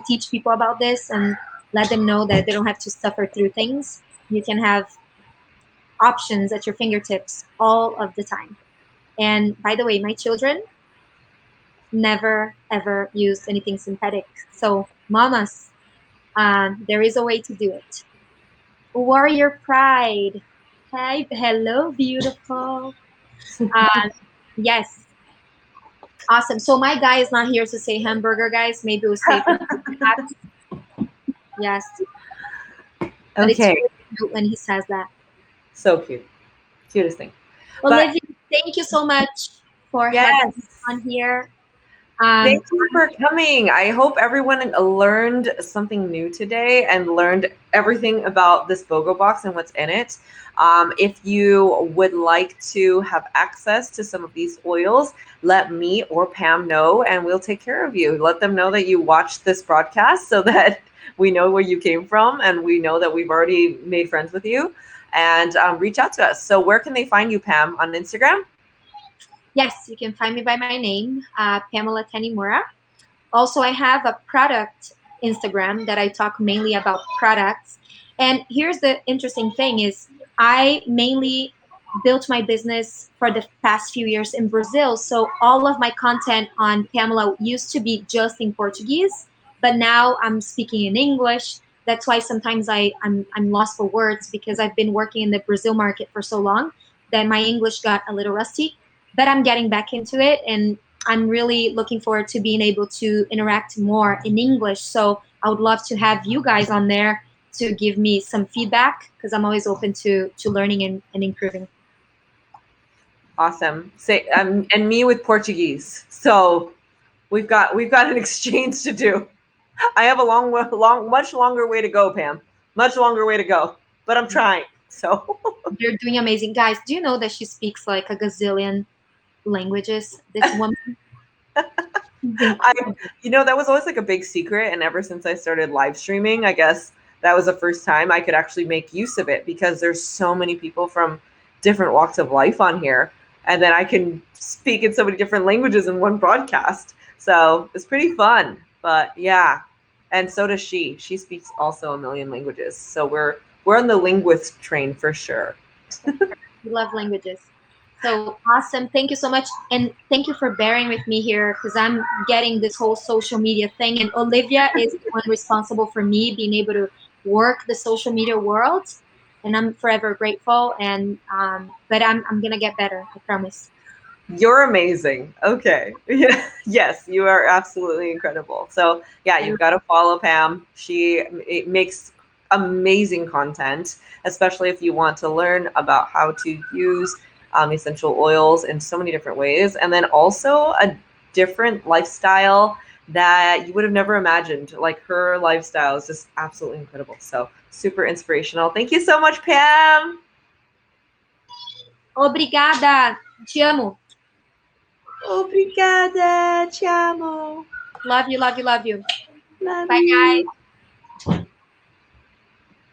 teach people about this and let them know that they don't have to suffer through things. You can have options at your fingertips all of the time. And by the way, my children never ever used anything synthetic. So mamas, there is a way to do it. Warrior Pride. Hi, hello, beautiful. Um, yes, awesome. So my guy is not here to say hamburger, guys. Maybe we'll say that. Yes, but it's Okay. really cute when he says that. So cute. Cutest thing. But Olivia, thank you so much for having me yes. on here. Thank you for coming. I hope everyone learned something new today and learned everything about this BOGO box and what's in it. If you would like to have access to some of these oils, let me or Pam know and we'll take care of you. Let them know that you watched this broadcast so that we know where you came from and we know that we've already made friends with you, and reach out to us. So where can they find you, Pam? On Instagram? Yes, you can find me by my name, Pamela Tanimura. Also, I have a product Instagram that I talk mainly about products. And here's the interesting thing is I mainly built my business for the past few years in Brazil. So all of my content on Pamela used to be just in Portuguese, but now I'm speaking in English. That's why sometimes I'm lost for words because I've been working in the Brazil market for so long that my English got a little rusty. But I'm getting back into it and I'm really looking forward to being able to interact more in English. So I would love to have you guys on there to give me some feedback because I'm always open to learning and improving. Awesome. Say and me with Portuguese. So we've got an exchange to do. I have a much longer way to go, Pam. Much longer way to go, but I'm trying. So You're doing amazing. Guys, do you know that she speaks like a gazillion languages? This woman is I, incredible. that was always like a big secret, and ever since I started live streaming, I guess that was the first time I could actually make use of it because there's so many people from different walks of life on here, and then I can speak in so many different languages in one broadcast. So it's pretty fun. But yeah, and so does she. She speaks also a million languages. So we're on the linguist train for sure. We love languages. So awesome. Thank you so much. And thank you for bearing with me here because I'm getting this whole social media thing. And Olivia is the one responsible for me being able to work the social media world. And I'm forever grateful. And but I'm gonna get better, I promise. You're amazing. Okay. Yeah. Yes, you are absolutely incredible. So, yeah, you've got to follow Pam. It makes amazing content, especially if you want to learn about how to use essential oils in so many different ways. And then also a different lifestyle that you would have never imagined. Like her lifestyle is just absolutely incredible. So, super inspirational. Thank you so much, Pam. Obrigada. Te amo. Obrigada, te amo. Love you, love you, love you. Love Bye, you. guys.